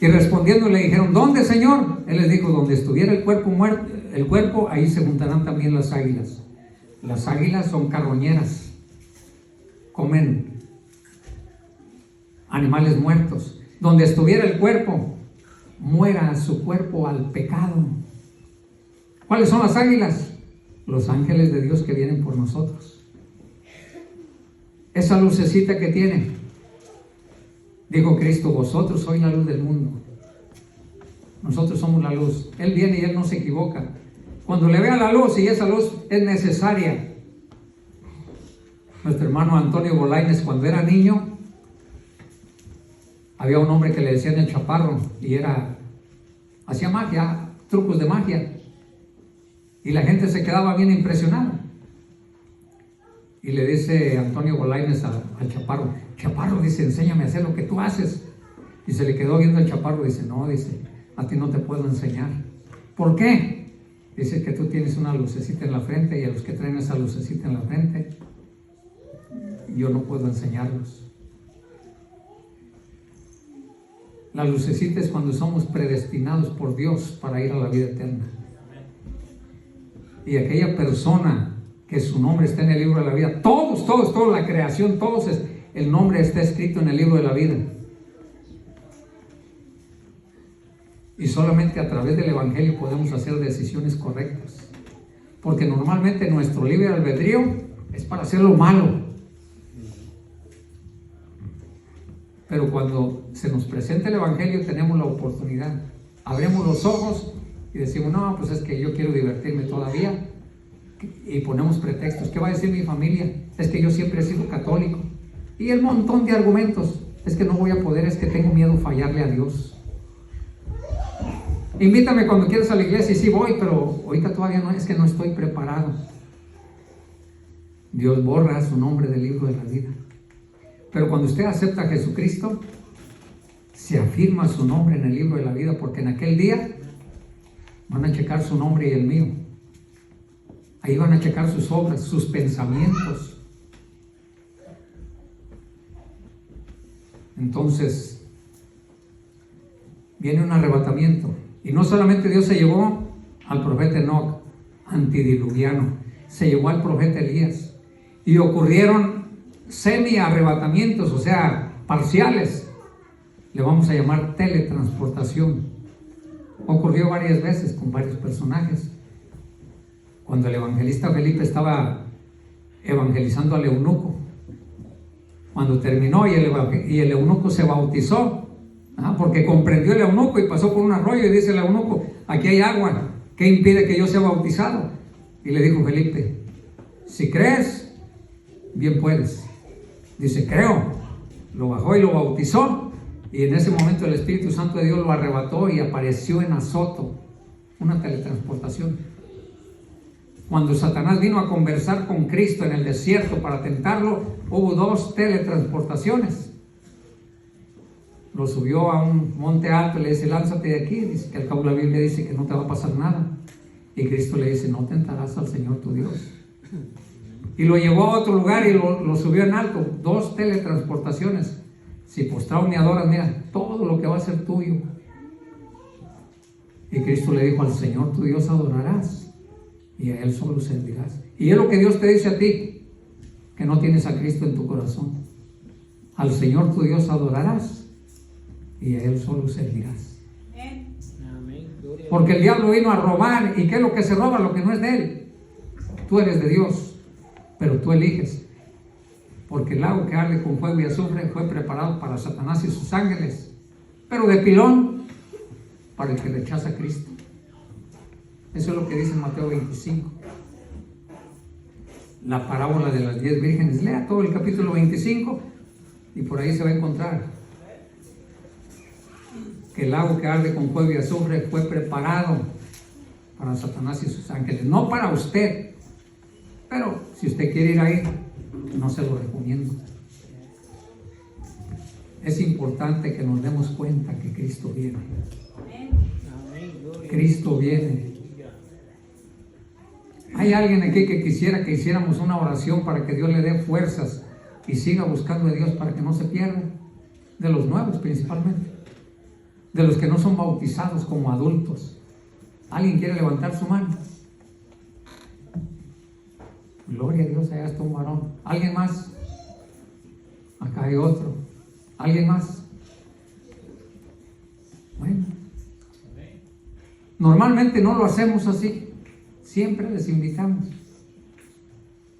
Y respondiendo le dijeron, ¿dónde, Señor? Él les dijo, donde estuviera el cuerpo muerto, el cuerpo, ahí se juntarán también las águilas. Las águilas son carroñeras, comen animales muertos. Donde estuviera el cuerpo, muera su cuerpo al pecado. ¿Cuáles son las águilas? Los ángeles de Dios que vienen por nosotros. Esa lucecita que tiene, dijo Cristo, vosotros sois la luz del mundo. Nosotros somos la luz. Él viene y Él no se equivoca. Cuando le vea la luz, y esa luz es necesaria. Nuestro hermano Antonio Bolaines, cuando era niño, había un hombre que le decían el Chaparro, y hacía magia, trucos de magia. Y la gente se quedaba bien impresionada. Y le dice Antonio Bolaines al Chaparro, Chaparro, dice, enséñame a hacer lo que tú haces. Y se le quedó viendo el Chaparro, dice, no, dice, a ti no te puedo enseñar. ¿Por qué? Dice que tú tienes una lucecita en la frente, y a los que traen esa lucecita en la frente, yo no puedo enseñarlos. La lucecita es cuando somos predestinados por Dios para ir a la vida eterna. Y aquella persona que su nombre está en el libro de la vida, todos, la creación, el nombre está escrito en el libro de la vida. Y solamente a través del Evangelio podemos hacer decisiones correctas. Porque normalmente nuestro libre albedrío es para hacer lo malo. Pero cuando se nos presenta el Evangelio tenemos la oportunidad. Abrimos los ojos y decimos, no, pues es que yo quiero divertirme todavía. Y ponemos pretextos. ¿Qué va a decir mi familia? Es que yo siempre he sido católico. Y el montón de argumentos. Es que no voy a poder, es que tengo miedo a fallarle a Dios. Invítame cuando quieras a la iglesia y sí voy, pero ahorita todavía no, es que no estoy preparado. Dios borra su nombre del libro de la vida. Pero cuando usted acepta a Jesucristo, se afirma su nombre en el libro de la vida, porque en aquel día van a checar su nombre y el mío. Ahí van a checar sus obras, sus pensamientos. Entonces, viene un arrebatamiento. Y no solamente Dios se llevó al profeta Enoc, antidiluviano, se llevó al profeta Elías. Y ocurrieron semi-arrebatamientos, o sea, parciales. Le vamos a llamar teletransportación. Ocurrió varias veces con varios personajes. Cuando el evangelista Felipe estaba evangelizando al eunuco, cuando terminó y el eunuco se bautizó, porque comprendió el eunuco y pasó por un arroyo y dice el eunuco, aquí hay agua, ¿qué impide que yo sea bautizado? Y le dijo Felipe, si crees, bien puedes. Dice, creo. Lo bajó y lo bautizó, y en ese momento el Espíritu Santo de Dios lo arrebató y apareció en Azoto, una teletransportación. Cuando Satanás vino a conversar con Cristo en el desierto para tentarlo, hubo 2 teletransportaciones. Lo subió a un monte alto y le dice, lánzate de aquí. Dice que al cabo la Biblia dice que no te va a pasar nada. Y Cristo le dice, no tentarás al Señor tu Dios. Y lo llevó a otro lugar y lo subió en alto. 2 teletransportaciones. Si postrado me adoras, mira, todo lo que va a ser tuyo. Y Cristo le dijo, al Señor tu Dios adorarás, y a Él solo servirás. Y es lo que Dios te dice a ti, que no tienes a Cristo en tu corazón. Al Señor tu Dios adorarás, y a Él solo servirás. Amén. Amén. Porque el diablo vino a robar. ¿Y qué es lo que se roba? Lo que no es de él. Tú eres de Dios, pero tú eliges. Porque el lago que arde con fuego y azufre fue preparado para Satanás y sus ángeles, pero de pilón para el que rechaza a Cristo. Eso es lo que dice en Mateo 25. La parábola de las 10 vírgenes. Lea todo el capítulo 25 y por ahí se va a encontrar que el lago que arde con fuego y azufre fue preparado para Satanás y sus ángeles, no para usted. Pero si usted quiere ir ahí, no se lo recomiendo. Es importante que nos demos cuenta que Cristo viene. Cristo viene. ¿Hay alguien aquí que quisiera que hiciéramos una oración para que Dios le dé fuerzas y siga buscando a Dios para que no se pierda? De los nuevos principalmente. De los que no son bautizados como adultos. ¿Alguien quiere levantar su mano? Gloria a Dios, allá está un varón. ¿Alguien más? Acá hay otro. ¿Alguien más? Bueno. Normalmente no lo hacemos así. Siempre les invitamos.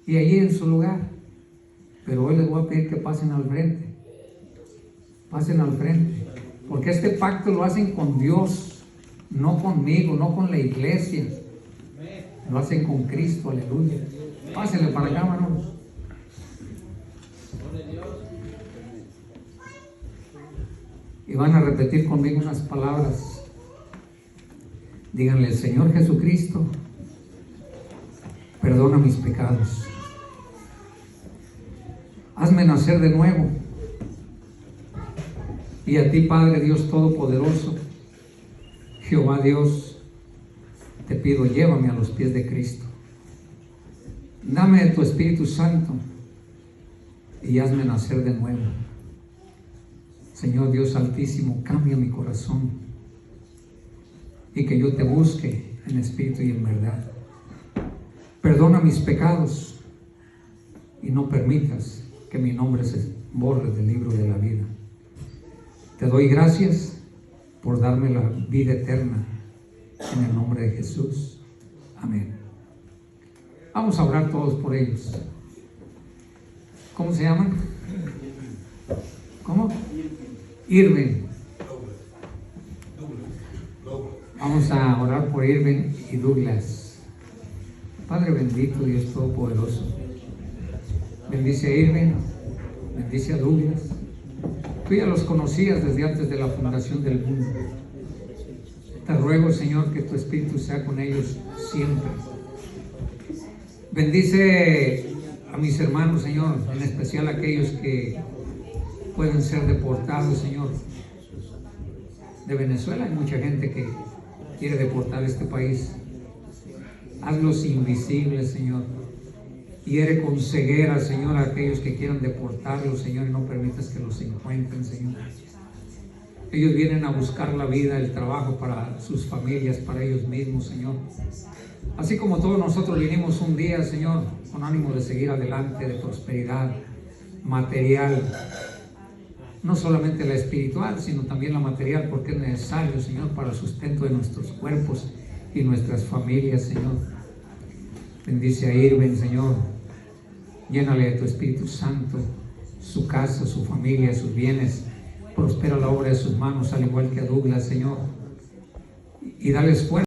Y allí en su lugar. Pero hoy les voy a pedir que pasen al frente. Pasen al frente. Porque este pacto lo hacen con Dios. No conmigo, no con la iglesia. Lo hacen con Cristo, aleluya. Pásenle para acá, hermanos. Y van a repetir conmigo unas palabras. Díganle: Señor Jesucristo, perdona mis pecados. Hazme nacer de nuevo. Y a ti, Padre Dios Todopoderoso, Jehová Dios, te pido, llévame a los pies de Cristo. Dame de tu Espíritu Santo y hazme nacer de nuevo. Señor Dios Altísimo, cambia mi corazón y que yo te busque en espíritu y en verdad. Perdona mis pecados y no permitas que mi nombre se borre del libro de la vida. Te doy gracias por darme la vida eterna en el nombre de Jesús. Amén. Vamos a orar todos por ellos. ¿Cómo se llaman? ¿Cómo? Irving. Vamos a orar por Irving y Douglas. Padre bendito, Dios Todopoderoso, bendice a Irving, bendice a Douglas. Tú ya los conocías desde antes de la fundación del mundo. Te ruego, Señor, que tu Espíritu sea con ellos siempre. Bendice a mis hermanos, Señor, en especial aquellos que pueden ser deportados, Señor. De Venezuela hay mucha gente que quiere deportar este país. Hazlos invisibles, Señor. Hiere con ceguera, Señor, a aquellos que quieran deportarlos, Señor, y no permitas que los encuentren, Señor. Ellos vienen a buscar la vida, el trabajo para sus familias, para ellos mismos, Señor. Así como todos nosotros vinimos un día, Señor, con ánimo de seguir adelante, de prosperidad material. No solamente la espiritual, sino también la material, porque es necesario, Señor, para el sustento de nuestros cuerpos y nuestras familias, Señor. Bendice a Irving, Señor. Llénale de tu Espíritu Santo, su casa, su familia, sus bienes. Prospera la obra de sus manos, al igual que a Douglas, Señor. Y dale esfuerzo.